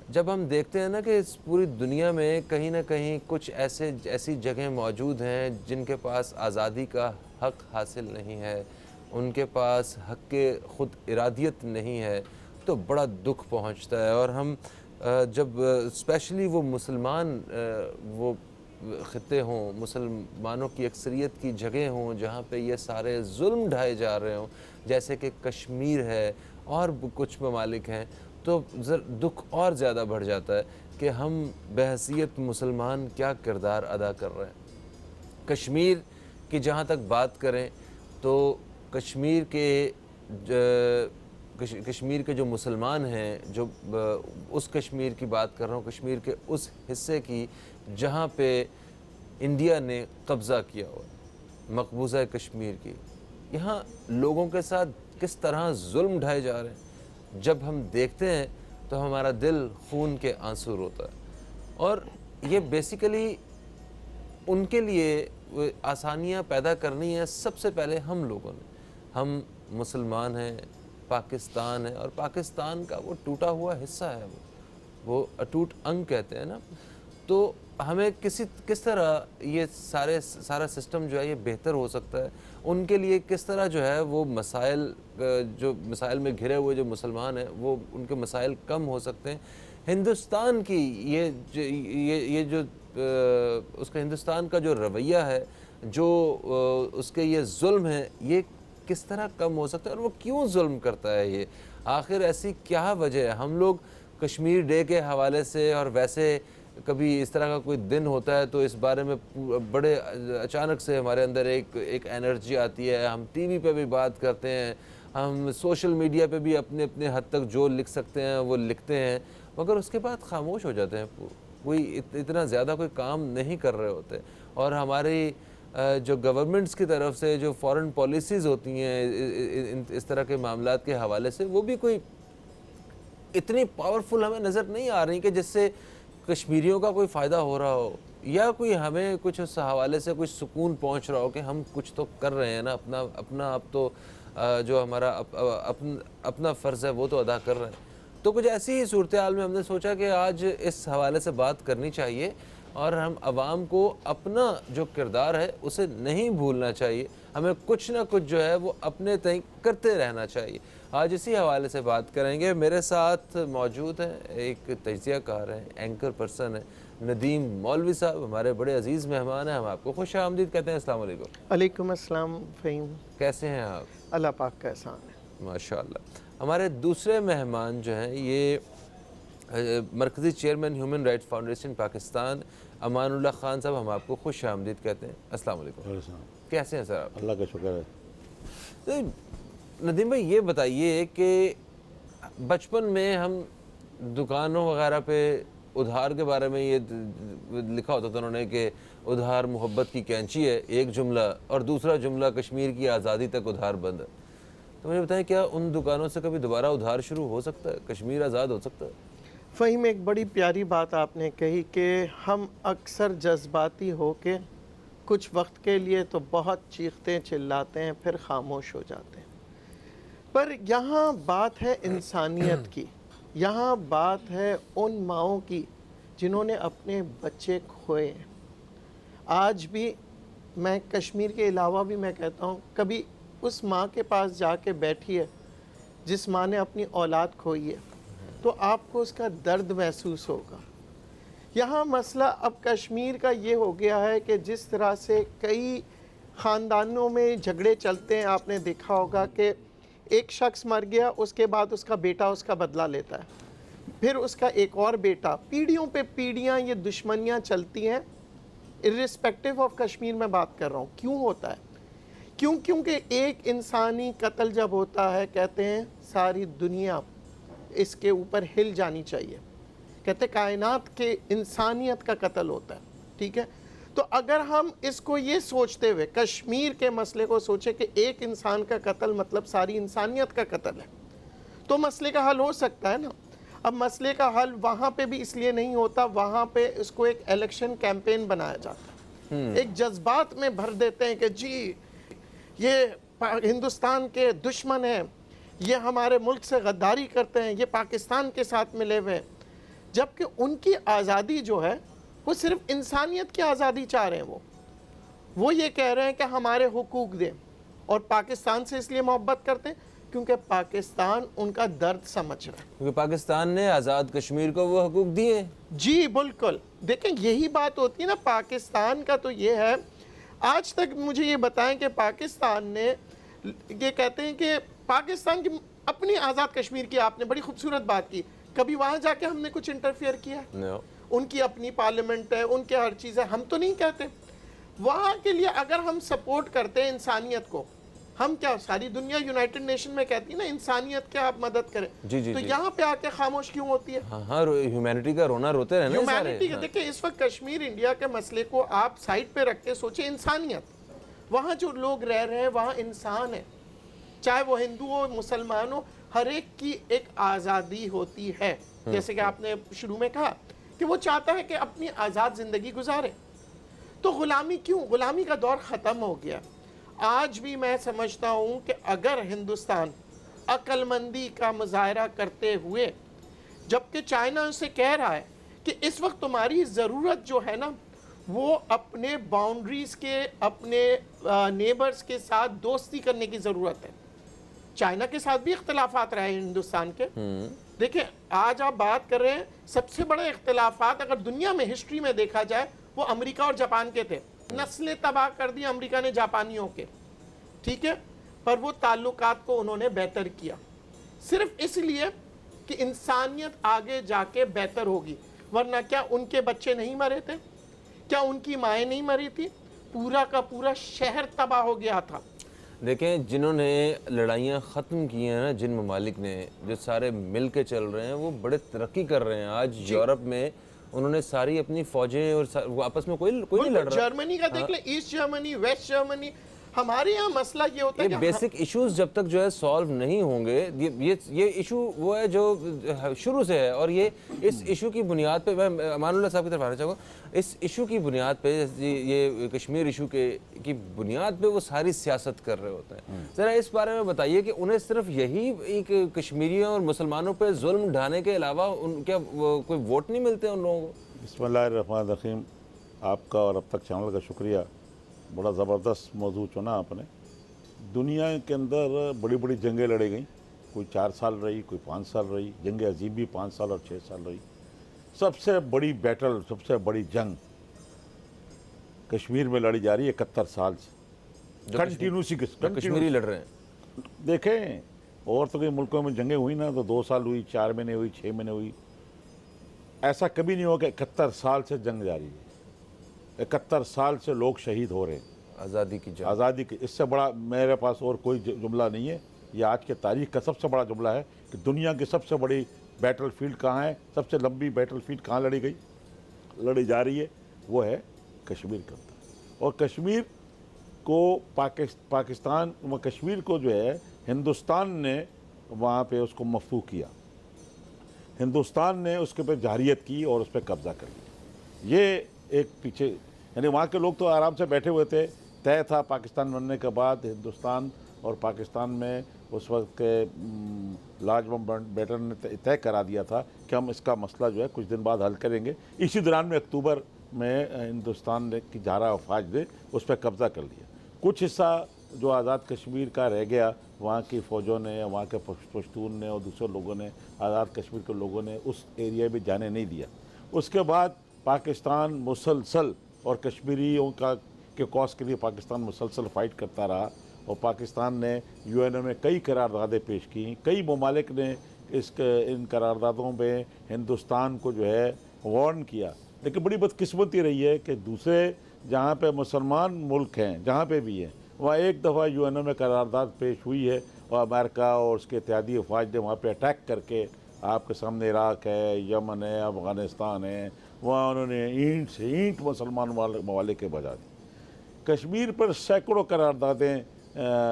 जब हम देखते हैं ना कि इस पूरी दुनिया में कहीं ना कहीं कुछ ऐसी जगह मौजूद हैं जिनके पास आज़ादी का हक़ हासिल नहीं है, उनके पास हक़ के ख़ुद इरादियत नहीं है, तो बड़ा दुख पहुंचता है। और हम जब स्पेशली वो मुसलमान वो ख़ित्ते हों, मुसलमानों की अक्सरियत की जगह हों जहाँ पे ये सारे जुल्म ढाए जा रहे हों, जैसे कि कश्मीर है और कुछ ममालिक हैं, तो दुख और ज़्यादा बढ़ जाता है कि हम बहैसियत मुसलमान क्या किरदार अदा कर रहे हैं। कश्मीर की जहाँ तक बात करें तो कश्मीर के कश्मीर के जो मुसलमान हैं, जो उस कश्मीर की बात कर रहा हूँ, कश्मीर के उस हिस्से की जहाँ पे इंडिया ने कब्ज़ा किया हुआ, मकबूजा कश्मीर की, यहाँ लोगों के साथ किस तरह जुल्म ढाए जा रहे हैं, जब हम देखते हैं तो हमारा दिल खून के आंसू रोता है। और ये बेसिकली उनके लिए आसानियाँ पैदा करनी है सबसे पहले हम लोगों ने। हम मुसलमान हैं, पाकिस्तान है, और पाकिस्तान का वो टूटा हुआ हिस्सा है, वो अटूट अंग कहते हैं ना। तो हमें किस तरह ये सारा सिस्टम जो है ये बेहतर हो सकता है, उनके लिए किस तरह जो है वो मसाइल में घिरे हुए जो मुसलमान हैं वो उनके मसाइल कम हो सकते हैं। हिंदुस्तान की ये जो उसका हिंदुस्तान का जो रवैया है, जो उसके ये जुल्म है, ये किस तरह कम हो सकता है, और वो क्यों जुल्म करता है ये, आखिर ऐसी क्या वजह है। हम लोग कश्मीर डे के हवाले से, और वैसे कभी इस तरह का कोई दिन होता है तो इस बारे में बड़े अचानक से हमारे अंदर एक एनर्जी आती है, हम टीवी पे भी बात करते हैं, हम सोशल मीडिया पे भी अपने अपने हद तक जो लिख सकते हैं वो लिखते हैं, मगर उसके बाद खामोश हो जाते हैं, कोई इतना ज़्यादा कोई काम नहीं कर रहे होते। और हमारी जो गवर्नमेंट्स की तरफ से जो फॉरेन पॉलिसीज़ होती हैं इस तरह के मामलात के हवाले से, वो भी कोई इतनी पावरफुल हमें नज़र नहीं आ रही कि जिससे कश्मीरियों का कोई फ़ायदा हो रहा हो, या कोई हमें कुछ उस हवाले से कुछ सुकून पहुंच रहा हो कि हम कुछ तो कर रहे हैं ना, अपना अब तो जो हमारा अपना फ़र्ज़ है वो तो अदा कर रहे हैं। तो कुछ ऐसी ही सूरत हाल में हमने सोचा कि आज इस हवाले से बात करनी चाहिए, और हम आवाम को अपना जो किरदार है उसे नहीं भूलना चाहिए, हमें कुछ ना कुछ जो है वो अपने तय करते रहना चाहिए। आज इसी हवाले से बात करेंगे। मेरे साथ मौजूद हैं एक तज्ज़ियाकार हैं, एंकर पर्सन है, नदीम मौलवी साहब, हमारे बड़े अजीज़ मेहमान हैं, हम आपको खुश आमदीद कहते हैं। अस्सलाम वालेकुम। वालेकुम अस्सलाम फ़हीम। कैसे हैं आप? अल्लाह पाक का एहसान है। माशाअल्लाह। हमारे दूसरे मेहमान जो हैं ये मरकज़ी chairman human rights foundation Pakistan, Amanullah Khan sahab, हम आपको खुश आमदीद कहते हैं। अस्सलाम वालेकुम। कैसे हैं सर आप? अल्लाह का शुक्र है। तो नदीम भाई ये बताइए कि बचपन में हम दुकानों वगैरह पे उधार के बारे में ये लिखा होता था उन्होंने कि उधार मोहब्बत की कैंची है, एक जुमला, और दूसरा जुमला कश्मीर की आज़ादी तक उधार बंद है। तो मुझे बताएं, क्या उन दुकानों से कभी दोबारा उधार शुरू हो सकता है? कश्मीर आज़ाद हो सकता है? फ़हीम, एक बड़ी प्यारी बात आपने कही कि हम अक्सर जज्बाती हो के कुछ वक्त के लिए तो बहुत चीखते चिल्लाते हैं, फिर खामोश हो जाते हैं। पर यहाँ बात है इंसानियत की, यहाँ बात है उन माँओं की जिन्होंने अपने बच्चे खोए हैं। आज भी मैं कश्मीर के अलावा भी मैं कहता हूँ, कभी उस माँ के पास जाके बैठिए जिस माँ ने अपनी औलाद खोई है, तो आपको उसका दर्द महसूस होगा। यहाँ मसला अब कश्मीर का ये हो गया है कि जिस तरह से कई ख़ानदानों में झगड़े चलते हैं, आपने देखा होगा कि एक शख्स मर गया, उसके बाद उसका बेटा उसका बदला लेता है, फिर उसका एक और बेटा, पीढ़ियों पे पीढ़ियाँ ये दुश्मनियाँ चलती हैं। इर्रिस्पेक्टिव ऑफ कश्मीर में बात कर रहा हूँ। क्यों होता है? क्योंकि एक इंसानी कत्ल जब होता है, कहते हैं सारी दुनिया इसके ऊपर हिल जानी चाहिए, कहते कायनात के इंसानियत का कत्ल होता है। ठीक है, तो अगर हम इसको ये सोचते हुए कश्मीर के मसले को सोचे कि एक इंसान का कत्ल मतलब सारी इंसानियत का कत्ल है, तो मसले का हल हो सकता है ना। अब मसले का हल वहाँ पे भी इसलिए नहीं होता, वहाँ पे इसको एक इलेक्शन कैंपेन बनाया जाता है, एक जज्बात में भर देते हैं कि जी ये हिंदुस्तान के दुश्मन हैं, ये हमारे मुल्क से गद्दारी करते हैं, ये पाकिस्तान के साथ मिले हुए हैं, जबकि उनकी आज़ादी जो है वो सिर्फ इंसानियत की आज़ादी चाह रहे हैं। वो ये कह रहे हैं कि हमारे हुकूक दें, और पाकिस्तान से इसलिए मोहब्बत करते हैं क्योंकि पाकिस्तान उनका दर्द समझ रहा है, क्योंकि पाकिस्तान ने आज़ाद कश्मीर को वो हकूक दिए। जी बिल्कुल। देखें, यही बात होती है ना पाकिस्तान का, तो ये है। आज तक मुझे ये बताएं कि पाकिस्तान ने, ये कहते हैं कि पाकिस्तान की अपनी आज़ाद कश्मीर की, आपने बड़ी खूबसूरत बात की, कभी वहाँ जाके हमने कुछ इंटरफियर किया? no. उनकी अपनी पार्लियामेंट है, उनके हर चीज़ है, हम तो नहीं कहते। वहाँ के लिए अगर हम सपोर्ट करते हैं इंसानियत को, हम क्या, सारी दुनिया यूनाइटेड नेशन में कहती है ना इंसानियत के आप मदद करें, जी, जी, तो जी। यहाँ पे आके खामोश क्यों होती है? हाँ हाँ, ह्यूमैनिटी का रोना रोते रहना ये सारे। ह्यूमैनिटी हाँ। देखिए इस वक्त कश्मीर इंडिया के मसले को आप साइड पे रख के सोचे, इंसानियत, वहाँ जो लोग रह रहे हैं वहाँ इंसान है, चाहे वो हिंदू हो मुसलमान हो, हर एक की एक आज़ादी होती है। जैसे कि आपने शुरू में कहा कि वो चाहता है कि अपनी आज़ाद ज़िंदगी गुजारे, तो गुलामी क्यों, गुलामी का दौर ख़त्म हो गया। आज भी मैं समझता हूँ कि अगर हिंदुस्तान अक्लमंदी का मुजाहरा करते हुए, जबकि चाइना उसे कह रहा है कि इस वक्त तुम्हारी ज़रूरत जो है ना वो अपने बाउंड्रीज़ के, अपने नेबर्स के साथ दोस्ती करने की ज़रूरत है। चाइना के साथ भी इख्तलाफात रहे हैं हिंदुस्तान के। देखिए आज आप बात कर रहे हैं, सबसे बड़े इख्तलाफात अगर दुनिया में हिस्ट्री में देखा जाए वो अमेरिका और जापान के थे। नस्लें तबाह कर दी अमेरिका ने जापानियों के, ठीक है, पर वो ताल्लुकात को उन्होंने बेहतर किया सिर्फ इसलिए कि इंसानियत आगे जाके बेहतर होगी, वरना क्या उनके बच्चे नहीं मरे थे, क्या उनकी माएँ नहीं मरी थी, पूरा का पूरा शहर तबाह हो गया था। देखें, जिन्होंने लड़ाइयाँ ख़त्म की हैं ना, जिन ममालिक ने, जो सारे मिल के चल रहे हैं, वो बड़े तरक्की कर रहे हैं। आज यूरोप में उन्होंने सारी अपनी फौजें और वो आपस में कोई नहीं लड़ रहा। जर्मनी का देख ले, ईस्ट जर्मनी, वेस्ट जर्मनी। हमारे यहाँ मसला ये होता है ये कि बेसिक इश्यूज जब तक जो है सॉल्व नहीं होंगे, ये इशू वो है जो शुरू से है, और ये इस इशू की बुनियाद पे, मैं अमानुल्लाह साहब की तरफ आना चाहूँगा, इस इशू की बुनियाद पे, ये कश्मीर इशू की बुनियाद पे वो सारी सियासत कर रहे होते हैं। ज़रा इस बारे में बताइए कि उन्हें सिर्फ यही एक कश्मीरियों और मुसलमानों पे जुल्म ढाने के अलावा क्या कोई वोट नहीं मिलते उन लोगों को? बिस्मिल्लाहिर्रहमानिर्रहीम। आपका और अब तक चैनल का शुक्रिया। बड़ा ज़बरदस्त मौजू चुना आपने। दुनिया के अंदर बड़ी बड़ी जंगें लड़ी गई, कोई 4 साल रही, कोई 5 साल रही। जंग अजीब भी 5 साल और 6 साल रही। सबसे बड़ी बैटल, सबसे बड़ी जंग कश्मीर में लड़ी जा रही है 71 साल से, कश्मीरी लड़ रहे हैं। देखें, और तो कई मुल्कों में जंगें हुई ना तो 2 साल हुई, 4 महीने हुई, 6 महीने हुई। ऐसा कभी नहीं हुआ कि 71 साल से जंग जारी है। 71 साल से लोग शहीद हो रहे हैं आज़ादी की जंग। आज़ादी की, इससे बड़ा मेरे पास और कोई जुमला नहीं है। ये आज के तारीख का सबसे बड़ा जुमला है कि दुनिया की सबसे बड़ी बैटल फील्ड कहाँ है, सबसे लंबी बैटल फील्ड कहाँ लड़ी जा रही है, वो है कश्मीर के अंदर। और कश्मीर को पाकिस्तान, कश्मीर को जो है हिंदुस्तान ने वहाँ पे उसको मफतूह किया, हिंदुस्तान ने उसके पे जारियत की और उस पर कब्ज़ा कर लिया। ये एक पीछे, यानी वहाँ के लोग तो आराम से बैठे हुए थे। तय था पाकिस्तान बनने के बाद, हिंदुस्तान और पाकिस्तान में उस वक्त के लार्ज बैटर ने तय करा दिया था कि हम इसका मसला जो है कुछ दिन बाद हल करेंगे। इसी दौरान में अक्टूबर में हिंदुस्तान ने की जारा अफवाज ने उस पर कब्ज़ा कर लिया। कुछ हिस्सा जो आज़ाद कश्मीर का रह गया, वहाँ की फ़ौजों ने, वहाँ के पश्तून ने और दूसरे लोगों ने, आज़ाद कश्मीर के लोगों ने उस एरिया में जाने नहीं दिया। उसके बाद पाकिस्तान मुसलसल, और कश्मीरियों के कॉज के लिए पाकिस्तान मुसलसल फ़ाइट करता रहा, और पाकिस्तान ने यूएनओ में कई करारदादें पेश की। कई ममालिक ने इन करारदादों में हिंदुस्तान को जो है वार्न किया। लेकिन बड़ी बदकिस्मती रही है कि दूसरे जहाँ पे मुसलमान मुल्क हैं, जहाँ पे भी हैं, वहाँ एक दफ़ा यूएनओ में करारदाद पेश हुई है और अमेरिका और उसके इत्तेहादी अफवाज ने वहाँ पे अटैक करके, आपके सामने इराक है, यमन है, अफ़गानिस्तान है, वहाँ उन्होंने ईंट से ईंट मुसलमान ममालिक के बजा दी। कश्मीर पर सैकड़ों करारदादें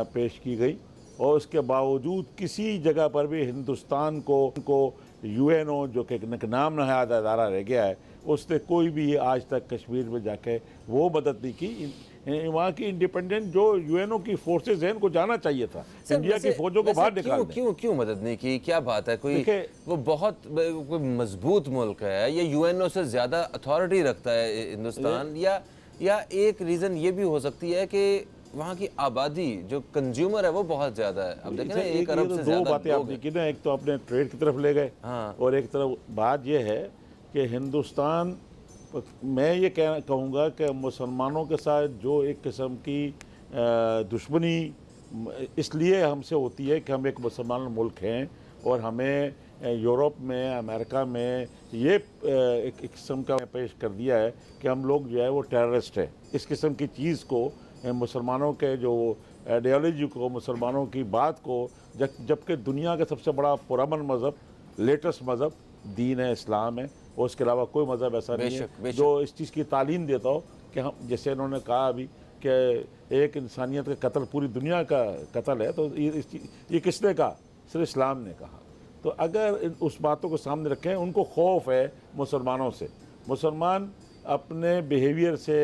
पेश की गई, और उसके बावजूद किसी जगह पर भी हिंदुस्तान को यूएनओ, जो कि नाम नहाद अदारा रह गया है, उसने कोई भी आज तक कश्मीर में जाके वो मदद नहीं की। वहाँ की इंडिपेंडेंट जो यूएनओ की फोर्सेज हैं, उनको जाना चाहिए था, इंडिया की फौजों को बाहर निकाल दें। क्यों मदद नहीं की? क्या बात है? कोई वो बहुत कोई मजबूत मुल्क है, ये यूएनओ से ज़्यादा अथॉरिटी रखता है हिंदुस्तान, या एक रीज़न ये भी हो सकती है कि वहाँ की आबादी जो कंज्यूमर है वो बहुत ज़्यादा है। अब देखें ना, 1 अरब से ज़्यादा। दो बातें आपने की ना, एक तो अपने ट्रेड की तरफ ले गए, हाँ, और एक तरफ बात यह है कि हिंदुस्तान, मैं ये कहूँगा कि मुसलमानों के साथ जो एक किस्म की दुश्मनी इसलिए हमसे होती है कि हम एक मुसलमान मुल्क हैं, और हमें यूरोप में, अमेरिका में ये एक किस्म का पेश कर दिया है कि हम लोग जो है वो टेररिस्ट हैं। इस किस्म की चीज़ को मुसलमानों के जो आइडियोलॉजी को, मुसलमानों की बात को, जबकि दुनिया का सबसे बड़ा पुरअमन मज़हब, लेटेस्ट मज़हब दीन है, इस्लाम है, और उसके अलावा कोई मज़हब ऐसा नहीं है जो इस चीज़ की तालीम देता हो कि हम, जैसे इन्होंने कहा अभी कि एक इंसानियत का कत्ल पूरी दुनिया का कत्ल है, तो ये किसने कहा? सिर्फ इस्लाम ने कहा। तो अगर उस बातों को सामने रखें, उनको खौफ है मुसलमानों से। मुसलमान अपने बिहेवियर से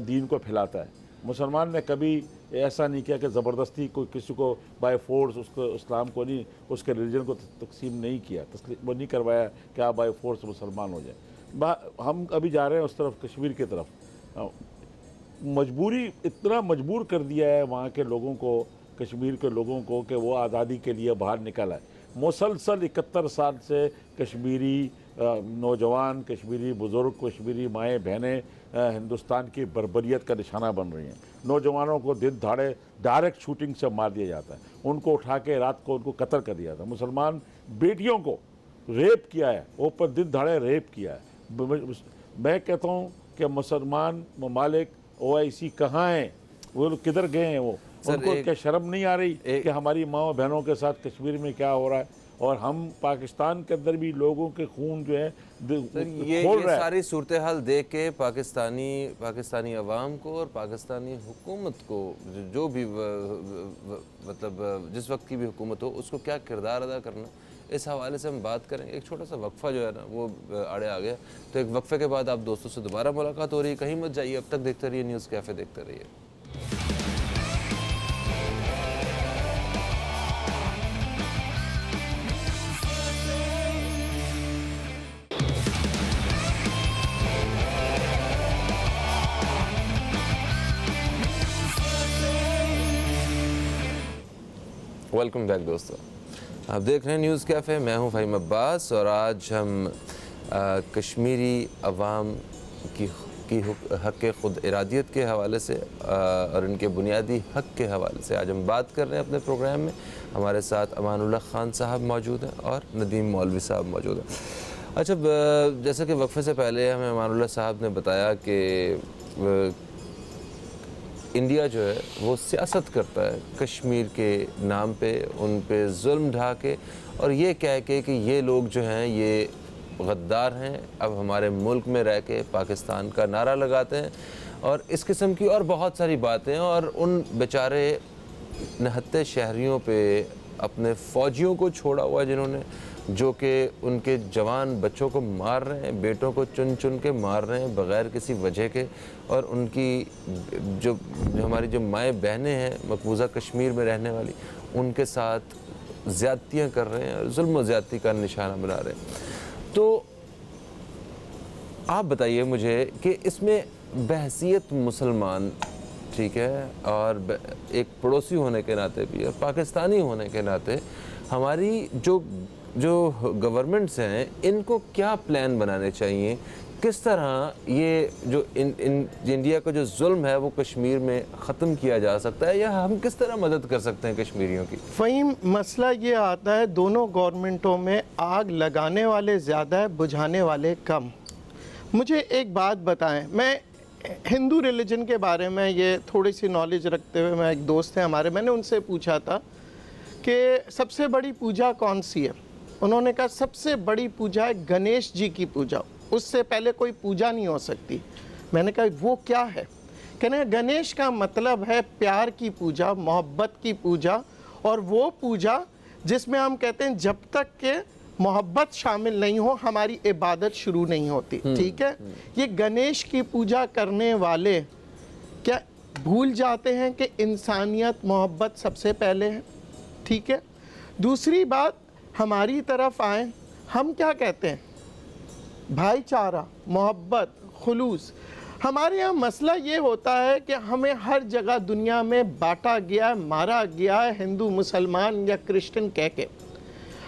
दीन को फैलाता है। मुसलमान ने कभी ऐसा नहीं किया कि ज़बरदस्ती कोई किसी को बाय फोर्स उसको इस्लाम को नहीं, उसके रिलीजन को तकसीम नहीं किया, वो नहीं करवाया कि आप बाय फोर्स मुसलमान हो जाए। हम अभी जा रहे हैं उस तरफ, कश्मीर की तरफ। मजबूरी, इतना मजबूर कर दिया है वहाँ के लोगों को, कश्मीर के लोगों को, कि वो आज़ादी के लिए बाहर निकल आए। मुसलसल 71 साल से कश्मीरी नौजवान, कश्मीरी बुज़ुर्ग, कश्मीरी माएँ बहनें हिंदुस्तान की बर्बरियत का निशाना बन रही हैं। नौजवानों को दिन दहाड़े डायरेक्ट शूटिंग से मार दिया जाता है, उनको उठा के रात को उनको कत्ल कर दिया जाता है। मुसलमान बेटियों को रेप किया है, ऊपर दिन दहाड़े रेप किया है। मैं कहता हूँ कि मुसलमान ममालिक OIC कहाँ हैं? वो लोग किधर गए हैं? वो उनको क्या शर्म नहीं आ रही कि हमारी माँ बहनों के साथ कश्मीर में क्या हो रहा है? और हम पाकिस्तान के अंदर भी लोगों के खून जो है ये सारी सूरत हाल देख के पाकिस्तानी अवाम को और पाकिस्तानी हुकूमत को, जो भी मतलब जिस वक्त की भी हुकूमत हो, उसको क्या किरदार अदा करना, इस हवाले से हम बात करेंगे। एक छोटा सा वक्फा जो है ना वो आड़े आ गया, तो एक वक्फे के बाद आप दोस्तों से दोबारा मुलाकात हो रही है। कहीं मत जाइए, अब तक देखते रहिए न्यूज़ कैफ़े, देखते रहिए। वेलकम बैक दोस्तों, आप देख रहे हैं न्यूज़ कैफ़े। मैं हूं फ़हीम अब्बास और आज हम कश्मीरी अवाम की हक़ ख़ुद इरादियत के हवाले से और इनके बुनियादी हक़ के हवाले से आज हम बात कर रहे हैं अपने प्रोग्राम में। हमारे साथ अमानुल्लाह ख़ान साहब मौजूद हैं और नदीम मौलवी साहब मौजूद हैं। अच्छा, जैसे कि वक्फे से पहले हमें अमानुल्लाह साहब ने बताया कि इंडिया जो है वो सियासत करता है कश्मीर के नाम पे, उन पे जुल्म ढा के, और ये कह के कि ये लोग जो हैं ये गद्दार हैं, अब हमारे मुल्क में रह के पाकिस्तान का नारा लगाते हैं, और इस किस्म की और बहुत सारी बातें। और उन बेचारे निहत्ते शहरियों पे, अपने फ़ौजियों को छोड़ा हुआ जिन्होंने, जो कि उनके जवान बच्चों को मार रहे हैं, बेटों को चुन चुन के मार रहे हैं बग़ैर किसी वजह के, और उनकी जो हमारी जो माएँ बहनें हैं मकबूजा कश्मीर में रहने वाली, उनके साथ ज़्यादतियाँ कर रहे हैं और जुल्म व ज़्यादती का निशाना बना रहे हैं। तो आप बताइए मुझे कि इसमें बहसीत मुसलमान, ठीक है, और एक पड़ोसी होने के नाते भी और पाकिस्तानी होने के नाते, हमारी जो गवर्नमेंट्स हैं इनको क्या प्लान बनाने चाहिए? किस तरह ये जो इंडिया का जो जुल्म है वो कश्मीर में ख़त्म किया जा सकता है, या हम किस तरह मदद कर सकते हैं कश्मीरियों की? फ़हीम, मसला ये आता है दोनों गवर्नमेंटों में आग लगाने वाले ज़्यादा है, बुझाने वाले कम। मुझे एक बात बताएं, मैं हिंदू रिलीजन के बारे में ये थोड़ी सी नॉलेज रखते हुए, मैं एक दोस्त है हमारे, मैंने उनसे पूछा था कि सबसे बड़ी पूजा कौन सी है? उन्होंने कहा सबसे बड़ी पूजा है गणेश जी की पूजा, उससे पहले कोई पूजा नहीं हो सकती। मैंने कहा वो क्या है? कहने गणेश का मतलब है प्यार की पूजा, मोहब्बत की पूजा, और वो पूजा जिसमें हम कहते हैं जब तक के मोहब्बत शामिल नहीं हो हमारी इबादत शुरू नहीं होती। ठीक है, ये गणेश की पूजा करने वाले क्या भूल जाते हैं कि इंसानियत मोहब्बत सबसे पहले है? ठीक है, दूसरी बात, हमारी तरफ आए, हम क्या कहते हैं? भाईचारा, मोहब्बत, खुलूस। हमारे यहाँ मसला ये होता है कि हमें हर जगह दुनिया में बांटा गया है, मारा गया है, हिंदू मुसलमान या क्रिश्चियन कह के।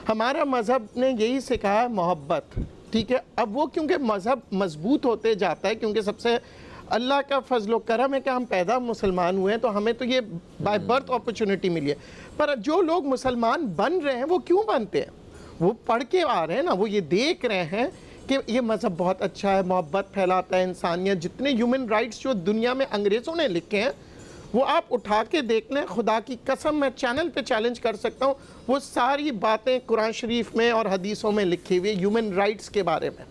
हमारा मज़हब ने यही सिखाया है मोहब्बत। ठीक है, अब वो क्योंकि मज़हब मजबूत होते जाता है, क्योंकि सबसे अल्लाह का फजल करम है कि हम पैदा मुसलमान हुए हैं, तो हमें तो ये बाय बर्थ अपॉर्चुनिटी मिली है। पर जो लोग मुसलमान बन रहे हैं वो क्यों बनते हैं? वो पढ़ के आ रहे हैं ना, वो ये देख रहे हैं कि ये मज़हब बहुत अच्छा है, मोहब्बत फैलाता है, इंसानियत, जितने ह्यूमन राइट्स जो दुनिया में अंग्रेज़ों ने लिखे हैं वो आप उठा के देख लें, खुदा की कसम मैं चैनल पे चैलेंज कर सकता हूँ, वो सारी बातें कुरान शरीफ में और हदीसों में लिखी हुई ह्यूमन राइट्स के बारे में,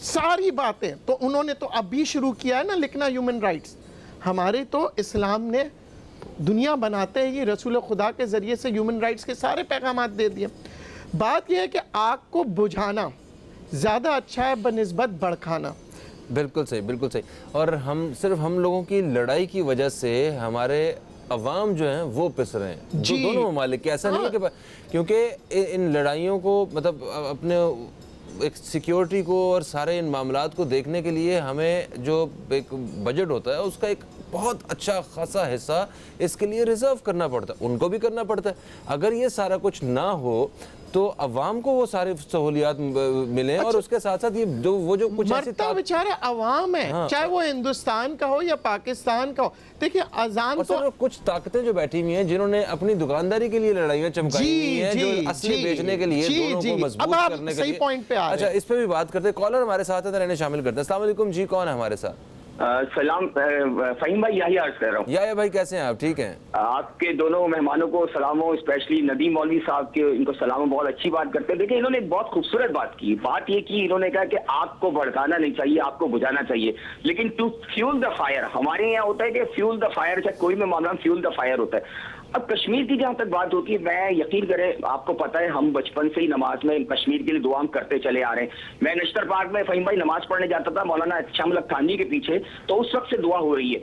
सारी बातें। तो उन्होंने तो अभी शुरू किया है ना लिखना ह्यूमन राइट्स। हमारे तो इस्लाम ने दुनिया बनाते ही रसूल खुदा के ज़रिए से ह्यूमन राइट्स के सारे पैगामात दे दिए। बात यह है कि आग को बुझाना ज़्यादा अच्छा है बनिस्बत भड़काना। बिल्कुल सही, बिल्कुल सही। और हम लोगों की लड़ाई की वजह से हमारे अवाम जो हैं वो पिस रहे हैं, दोनों ममालिक के। ऐसा नहीं है कि क्योंकि इन लड़ाइयों को मतलब अपने एक सिक्योरिटी को और सारे इन मामलात को देखने के लिए हमें जो एक बजट होता है उसका एक बहुत अच्छा खासा हिस्सा इसके लिए रिजर्व करना पड़ता है, उनको भी करना पड़ता है। अगर ये सारा कुछ ना हो तो अवाम को वो सारी सहूलियात मिले। और उसके साथ साथ ये जो कुछ ऐसी बेचारा अवाम है, हाँ। चाहे वो हिंदुस्तान का हो या पाकिस्तान का हो। देखिए अजान तो कुछ ताकतें जो बैठी हुई हैं जिन्होंने अपनी दुकानदारी के लिए लड़ाइयां चमकाई हुई हैं, जो असली बेचने के लिए दोनों को मजबूत करने के लिए। पॉइंट पे अच्छा, इस पे भी बात करते हैं। कॉलर हमारे साथ है, इन्हें शामिल करते हैं। अस्सलाम वालेकुम जी, कौन है हमारे साथ? सलाम फ़हीम भाई, यही अर्ज कर रहा हूँ। या भाई कैसे हैं आप? ठीक हैं। आपके दोनों मेहमानों को सलाम हो, स्पेशली नदीम मौलवी साहब के, इनको सलाम हो, बहुत अच्छी बात करते हैं। देखिए इन्होंने एक बहुत खूबसूरत बात की। बात ये की इन्होंने कहा कि आग को भड़काना नहीं चाहिए, आग को बुझाना चाहिए, लेकिन टू फ्यूल द फायर। हमारे यहाँ होता है कि फ्यूल द फायर, चाहे कोई भी मामला फ्यूल द फायर होता है। अब कश्मीर की जहां तक बात होती है, मैं यकीन करें, आपको पता है हम बचपन से ही नमाज में कश्मीर के लिए दुआ करते चले आ रहे हैं। मैं नश्तर पार्क में फ़हीम भाई नमाज पढ़ने जाता था मौलाना शामुल खानी के पीछे, तो उस वक्त से दुआ हो रही है।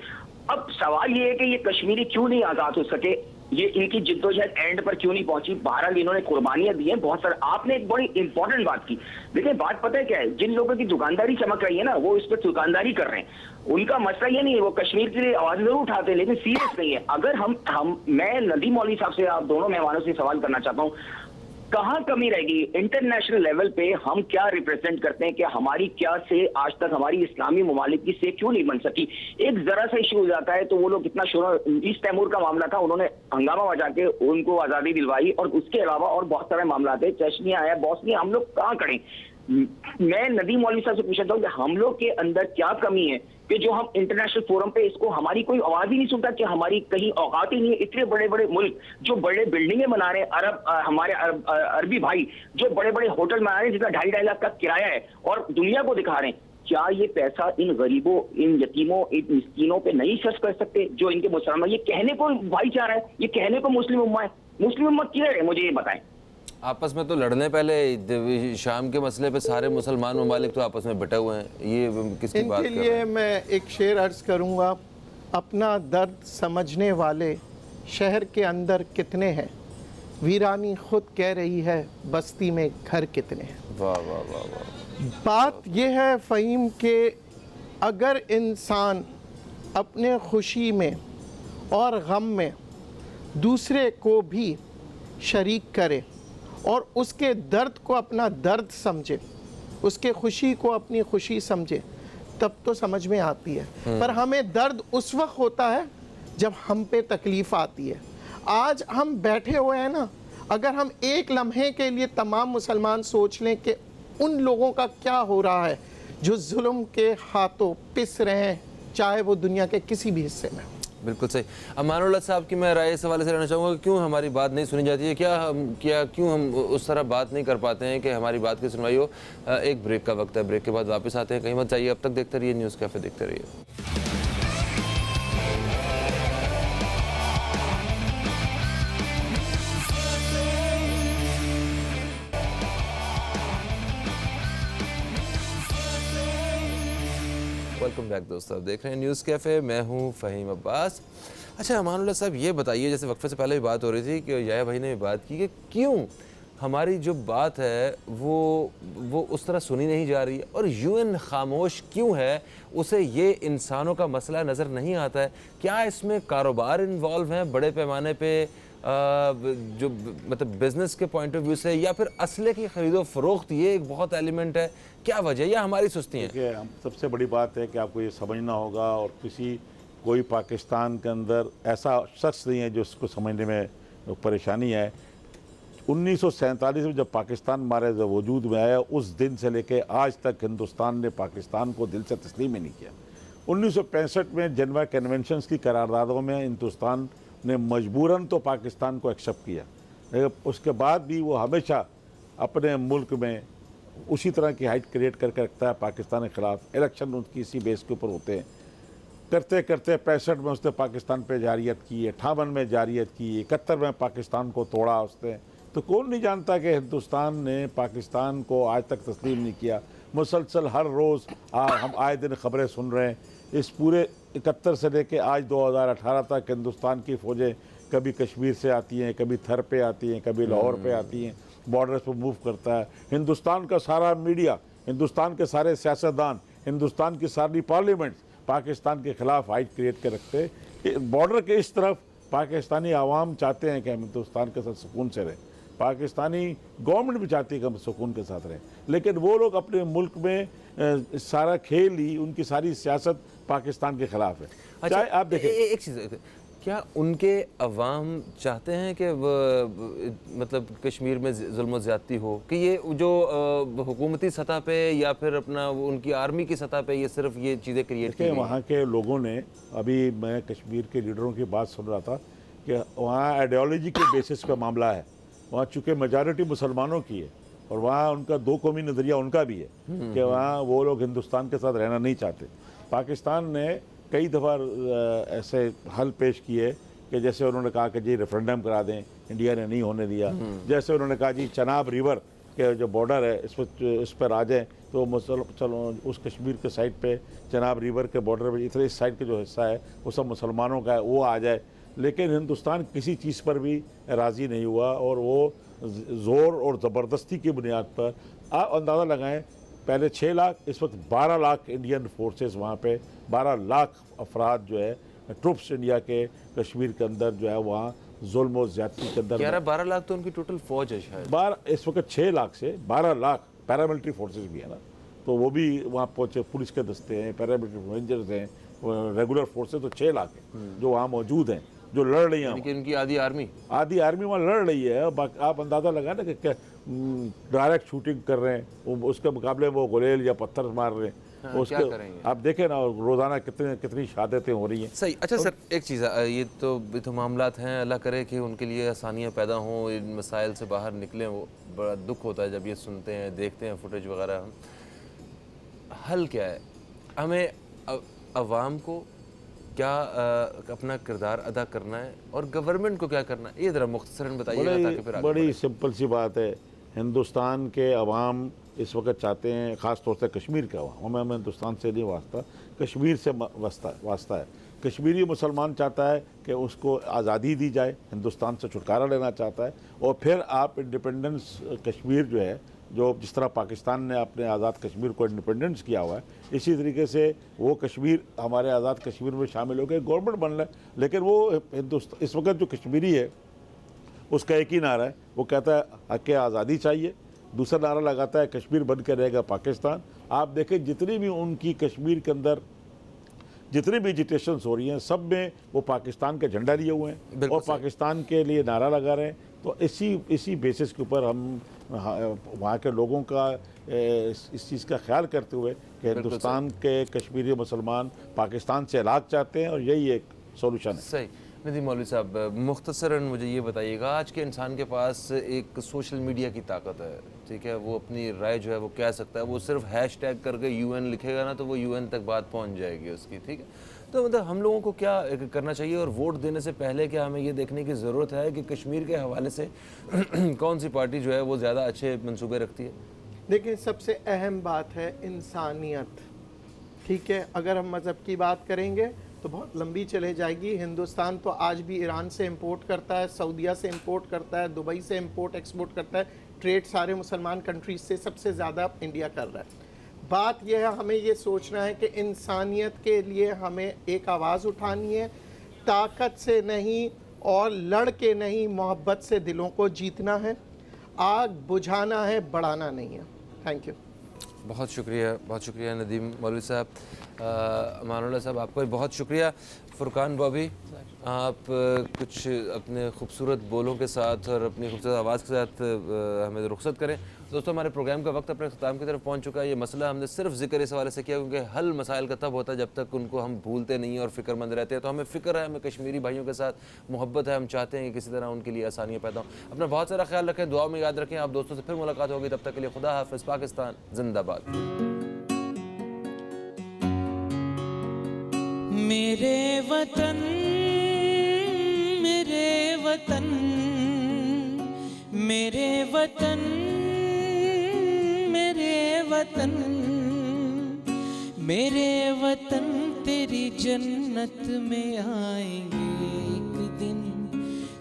अब सवाल ये है कि ये कश्मीरी क्यों नहीं आजाद हो सके, ये इनकी जिद्दोजहद एंड पर क्यों नहीं पहुंची। बहरहाल इन्होंने कुर्बानियां दी हैं बहुत सारे। आपने एक बड़ी इंपॉर्टेंट बात की। देखिए बात पता है क्या है, जिन लोगों की दुकानदारी चमक रही है ना, वो इस पर दुकानदारी कर रहे हैं। उनका मसला ये नहीं है, वो कश्मीर के लिए आवाज जरूर उठाते हैं, लेकिन सीरियस नहीं है। अगर मैं नदीम मौलवी साहब से, आप दोनों मेहमानों से सवाल करना चाहता हूँ, कहाँ कमी रहेगी इंटरनेशनल लेवल पे? हम क्या रिप्रेजेंट करते हैं कि हमारी क्या से आज तक हमारी इस्लामी ममालिक की से क्यों नहीं बन सकी? एक जरा सा इश्यू हो जाता है तो वो लोग कितना शोर। ईस्ट तैमूर का मामला था, उन्होंने हंगामा मचा के उनको आज़ादी दिलवाई, और उसके अलावा और बहुत सारे मामला थे, चश्मिया है, बॉस्निया। हम लोग कहाँ खड़े? मैं नदीम मौलवी साहब से पूछता हूँ कि हम लोग के अंदर क्या कमी है कि जो हम इंटरनेशनल फोरम पे इसको, हमारी कोई आवाज ही नहीं सुनता कि हमारी कहीं औकात ही नहीं है। इतने बड़े बड़े मुल्क जो बड़े बिल्डिंगें बना रहे हैं, हमारे अरबी भाई जो बड़े बड़े होटल बना रहे हैं जिसका 2.5 लाख का किराया है, और दुनिया को दिखा रहे हैं, क्या ये पैसा इन गरीबों, इन यतीमों, इन मिस्कीनों पे नहीं खर्च कर सकते जो इनके मुसलमान? ये कहने को भाईचारा है, ये कहने को मुस्लिम उम्मा है। मुस्लिम उम्मा किधर है, मुझे ये बताएं। आपस में तो लड़ने पहले शाम के मसले पे सारे मुसलमान ममालिक तो आपस में बटे हुए हैं, ये किसकी बात कर रहे हैं? इनके लिए मैं एक शेर अर्ज करूंगा। अपना दर्द समझने वाले शहर के अंदर कितने हैं, वीरानी खुद कह रही है बस्ती में घर कितने हैं। वाह वाह वाह वाह। बात यह है फ़हीम के अगर इंसान अपने खुशी में और गम में दूसरे को भी शरीक करे और उसके दर्द को अपना दर्द समझे, उसके खुशी को अपनी खुशी समझे, तब तो समझ में आती है। पर हमें दर्द उस वक्त होता है जब हम पे तकलीफ़ आती है। आज हम बैठे हुए हैं ना, अगर हम एक लम्हे के लिए तमाम मुसलमान सोच लें कि उन लोगों का क्या हो रहा है जो जुल्म के हाथों पिस रहे हैं, चाहे वो दुनिया के किसी भी हिस्से में। बिल्कुल सही। अमानुल्लाह साहब की मैं राय इस हवाले से रहना चाहूँगा कि क्यों हमारी बात नहीं सुनी जाती है, क्यों हम उस तरह बात नहीं कर पाते हैं कि हमारी बात की सुनवाई हो। एक ब्रेक का वक्त है, ब्रेक के बाद वापस आते हैं, कहीं मत जाइए। अब तक देखते रहिए न्यूज़ कैफ़े, देखते रहिए। वेलकम बैक दोस्तों, आप देख रहे हैं न्यूज़ कैफ़े, मैं हूं फ़हीम अब्बास। अच्छा अमानुल्लाह साहब, ये बताइए, जैसे वक्फे से पहले भी बात हो रही थी कि याया भाई ने भी बात की कि क्यों हमारी जो बात है वो उस तरह सुनी नहीं जा रही है, और यूएन खामोश क्यों है, उसे ये इंसानों का मसला नज़र नहीं आता है? क्या इसमें कारोबार इन्वॉल्व हैं बड़े पैमाने पे, जो मतलब बिज़नेस के पॉइंट ऑफ व्यू से, या फिर असले की ख़रीदो फ़रोख्त ये एक बहुत एलिमेंट है? क्या वजह, या हमारी सुस्ती है? देखिए, सबसे बड़ी बात है कि आपको ये समझना होगा, और कोई पाकिस्तान के अंदर ऐसा शख्स नहीं है जो उसको समझने में परेशानी है। 1947 में जब पाकिस्तान हमारे वजूद में आया, उस दिन से लेके आज तक हिंदुस्तान ने पाकिस्तान को दिल से तस्लीम ही नहीं किया। 1965 में जेनेवा कन्वेंशंस की करारदादों में हिंदुस्तान ने मजबूरन तो पाकिस्तान को एक्सेप्ट किया, लेकिन उसके बाद भी वो हमेशा अपने मुल्क में उसी तरह की हाइट क्रिएट करके रखता है पाकिस्तान के ख़िलाफ़। इलेक्शन उनकी इसी बेस के ऊपर होते हैं। करते करते 65 में उसने पाकिस्तान पे जारियत की, 58 में जारियत की, 71 में पाकिस्तान को तोड़ा उसने। तो कौन नहीं जानता कि हिंदुस्तान ने पाकिस्तान को आज तक तस्लीम नहीं किया। मुसलसल हर रोज़ हम आए दिन ख़बरें सुन रहे हैं। इस पूरे 71 से लेके आज 2018 तक हिंदुस्तान की फ़ौजें कभी कश्मीर से आती हैं, कभी थर पे आती हैं, कभी लाहौर पे आती हैं, बॉर्डर्स पर मूव करता है। हिंदुस्तान का सारा मीडिया, हिंदुस्तान के सारे सियासतदान, हिंदुस्तान की सारी पार्लियामेंट पाकिस्तान के ख़िलाफ़ हाइट क्रिएट कर रखते हैं। बॉर्डर के इस तरफ पाकिस्तानी आवाम चाहते हैं कि हम हिंदुस्तान के साथ सुकून से रहें, पाकिस्तानी गवर्नमेंट भी चाहती है कि हम सुकून के साथ रहें, लेकिन वो लोग अपने मुल्क में सारा खेल ही, उनकी सारी सियासत पाकिस्तान के ख़िलाफ़ है। अच्छा, चाहे आप देखें एक चीज़, क्या उनके अवाम चाहते हैं कि मतलब कश्मीर में जुल्म ज़्यादती हो, कि ये जो हुकूमती सतह पे या फिर अपना उनकी आर्मी की सतह पे ये सिर्फ ये चीज़ें क्रिएट की गई? वहाँ के लोगों ने, अभी मैं कश्मीर के लीडरों की बात सुन रहा था कि वहाँ आइडियोलॉजी के बेसिस पे मामला है। वहाँ चूँकि मेजॉरिटी मुसलमानों की है और वहाँ उनका दो कौमी नज़रिया उनका भी है कि वहाँ वो लोग हिंदुस्तान के साथ रहना नहीं चाहते। पाकिस्तान ने कई दफ़ा ऐसे हल पेश किए कि जैसे उन्होंने कहा कि जी रेफरेंडम करा दें, इंडिया ने नहीं होने दिया। जैसे उन्होंने कहा जी चनाब रिवर के जो बॉर्डर है इस पर आ जाएँ, तो चलो उस कश्मीर के साइड पे चनाब रिवर के बॉर्डर पर इतने इस साइड का जो हिस्सा है वो सब मुसलमानों का है, वो आ जाए। लेकिन हिंदुस्तान किसी चीज़ पर भी राज़ी नहीं हुआ और वो ज़ोर और ज़बरदस्ती की बुनियाद पर, आप अंदाज़ा लगाएं, पहले 6 लाख, इस वक्त 12 लाख इंडियन फोर्सेस वहाँ पे, 12 लाख अफराद जो है ट्रुप्स इंडिया के कश्मीर के अंदर जो है वहाँ जुल्म और ज़्यादती के अंदर 11-12 लाख तो उनकी टोटल फौज है शायद। 12 इस वक्त 6 लाख से 12 लाख पैरामिलिट्री फोर्सेस भी है ना, तो वो भी वहाँ पहुँचे, पुलिस के दस्ते हैं, पैरामिलिट्री रेंजर्स हैं, रेगुलर फोर्सेस तो 6 लाख हैं जो वहाँ मौजूद हैं, जो लड़ रही हैं। उनकी आधी आर्मी वहाँ लड़ रही है। आप अंदाज़ा लगाए ना कि डायरेक्ट शूटिंग कर रहे हैं, उसके मुकाबले वो गुलेल या पत्थर मार रहे हैं। हाँ, उसके क्या करेंगे? आप देखें ना रोज़ाना कितनी शहादतें हो रही हैं। सही। अच्छा सर, एक चीज़ है, ये तो मामलात हैं, अल्लाह करे कि उनके लिए आसानियाँ पैदा हों, इन मसाइल से बाहर निकलें। वो बड़ा दुख होता है जब ये सुनते हैं, देखते हैं फुटेज वगैरह। हल क्या है? हमें अवाम को क्या अपना किरदार अदा करना है और गवर्नमेंट को क्या करना है, ये ज़रा मुख्तसरन बताइएगा ताकि फिर आगे बड़ी सिंपल सी बात है। हिंदुस्तान के अवाम इस वक्त चाहते हैं, ख़ास तौर से कश्मीर के अवाम, हमें हिंदुस्तान से नहीं वास्ता, कश्मीर से वास्ता है। कश्मीरी मुसलमान चाहता है कि उसको आज़ादी दी जाए, हिंदुस्तान से छुटकारा लेना चाहता है, और फिर आप इंडिपेंडेंस कश्मीर जो है, जो जिस तरह पाकिस्तान ने अपने आज़ाद कश्मीर को इंडिपेंडेंस किया हुआ है, इसी तरीके से वो कश्मीर हमारे आज़ाद कश्मीर में शामिल हो गए, गवर्नमेंट बन रहा है। लेकिन वो हिंदुस्तान इस वक्त जो कश्मीरी है उसका एक ही नारा है, वो कहता है हक़ आज़ादी चाहिए। दूसरा नारा लगाता है कश्मीर बन के रहेगा पाकिस्तान। आप देखें जितनी भी उनकी कश्मीर के अंदर जितनी भी एजिटेशंस हो रही हैं, सब में वो पाकिस्तान का झंडा लिए हुए हैं और पाकिस्तान के लिए नारा लगा रहे हैं। तो इसी बेसिस के ऊपर हम वहाँ के लोगों का इस चीज़ का ख्याल करते हुए कि हिंदुस्तान के कश्मीरी मुसलमान पाकिस्तान से अलग चाहते हैं और यही एक सोल्यूशन है। सही। नदीम मौलवी साहब, मुख्तसरन मुझे ये बताइएगा, आज के इंसान के पास एक सोशल मीडिया की ताकत है, ठीक है, वो अपनी राय जो है वो कह सकता है, वो सिर्फ हैशटैग करके UN लिखेगा ना, तो वो UN तक बात पहुंच जाएगी उसकी, ठीक है। तो मतलब हम लोगों को क्या करना चाहिए, और वोट देने से पहले क्या हमें ये देखने की ज़रूरत है कि कश्मीर के हवाले से कौन सी पार्टी जो है वो ज़्यादा अच्छे मंसूबे रखती है? देखिए, सबसे अहम बात है इंसानियत, ठीक है। अगर हम मज़हब की बात करेंगे तो बहुत लंबी चले जाएगी। हिंदुस्तान तो आज भी ईरान से इंपोर्ट करता है, सऊदीया से इंपोर्ट करता है, दुबई से इंपोर्ट एक्सपोर्ट करता है। ट्रेड सारे मुसलमान कंट्रीज से सबसे ज़्यादा इंडिया कर रहा है। बात यह है, हमें ये सोचना है कि इंसानियत के लिए हमें एक आवाज़ उठानी है, ताकत से नहीं और लड़ के नहीं, मोहब्बत से दिलों को जीतना है, आग बुझाना है, बढ़ाना नहीं है। Thank you. बहुत शुक्रिया नदीम मौलवी साहब। अमानुल्लाह साहब, आपका भी बहुत शुक्रिया। फुरकान बॉबी, आप कुछ अपने खूबसूरत बोलों के साथ और अपनी खूबसूरत आवाज़ के साथ हमें रुखसत करें। दोस्तों, हमारे प्रोग्राम का वक्त अपने ख़त्म की तरफ पहुंच चुका है। ये मसला हमने सिर्फ ज़िक्र इस हवाले से किया क्योंकि हल मसाइल का तब होता है जब तक उनको हम भूलते नहीं और फ़िक्रमंद रहते हैं। तो हमें फ़िक्र है, हमें कश्मीरी भाइयों के साथ मोहब्बत है, हम चाहते हैं कि किसी तरह उनके लिए आसानियाँ पैदा हों। अपना बहुत सारा ख्याल रखें, दुआ में याद रखें। आप दोस्तों से फिर मुलाकात होगी, तब तक के लिए खुदा हाफ़िज़। पाकिस्तान जिंदाबाद। मेरे वतन, मेरे वतन, मेरे वतन, मेरे वतन, मेरे वतन तेरी जन्नत में आएंगे एक दिन,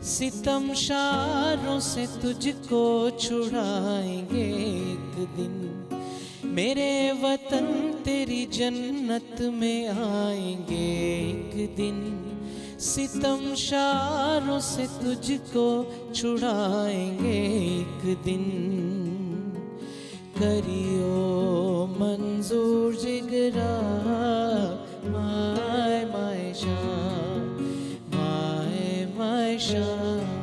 सितम शारों से तुझको छुड़ाएंगे एक दिन। मेरे वतन तेरी जन्नत में आएंगे एक दिन, सितम शारों से तुझको छुड़ाएंगे एक दिन। करियो मंजूर जिगरा माय माय शाह, माय माय शाह।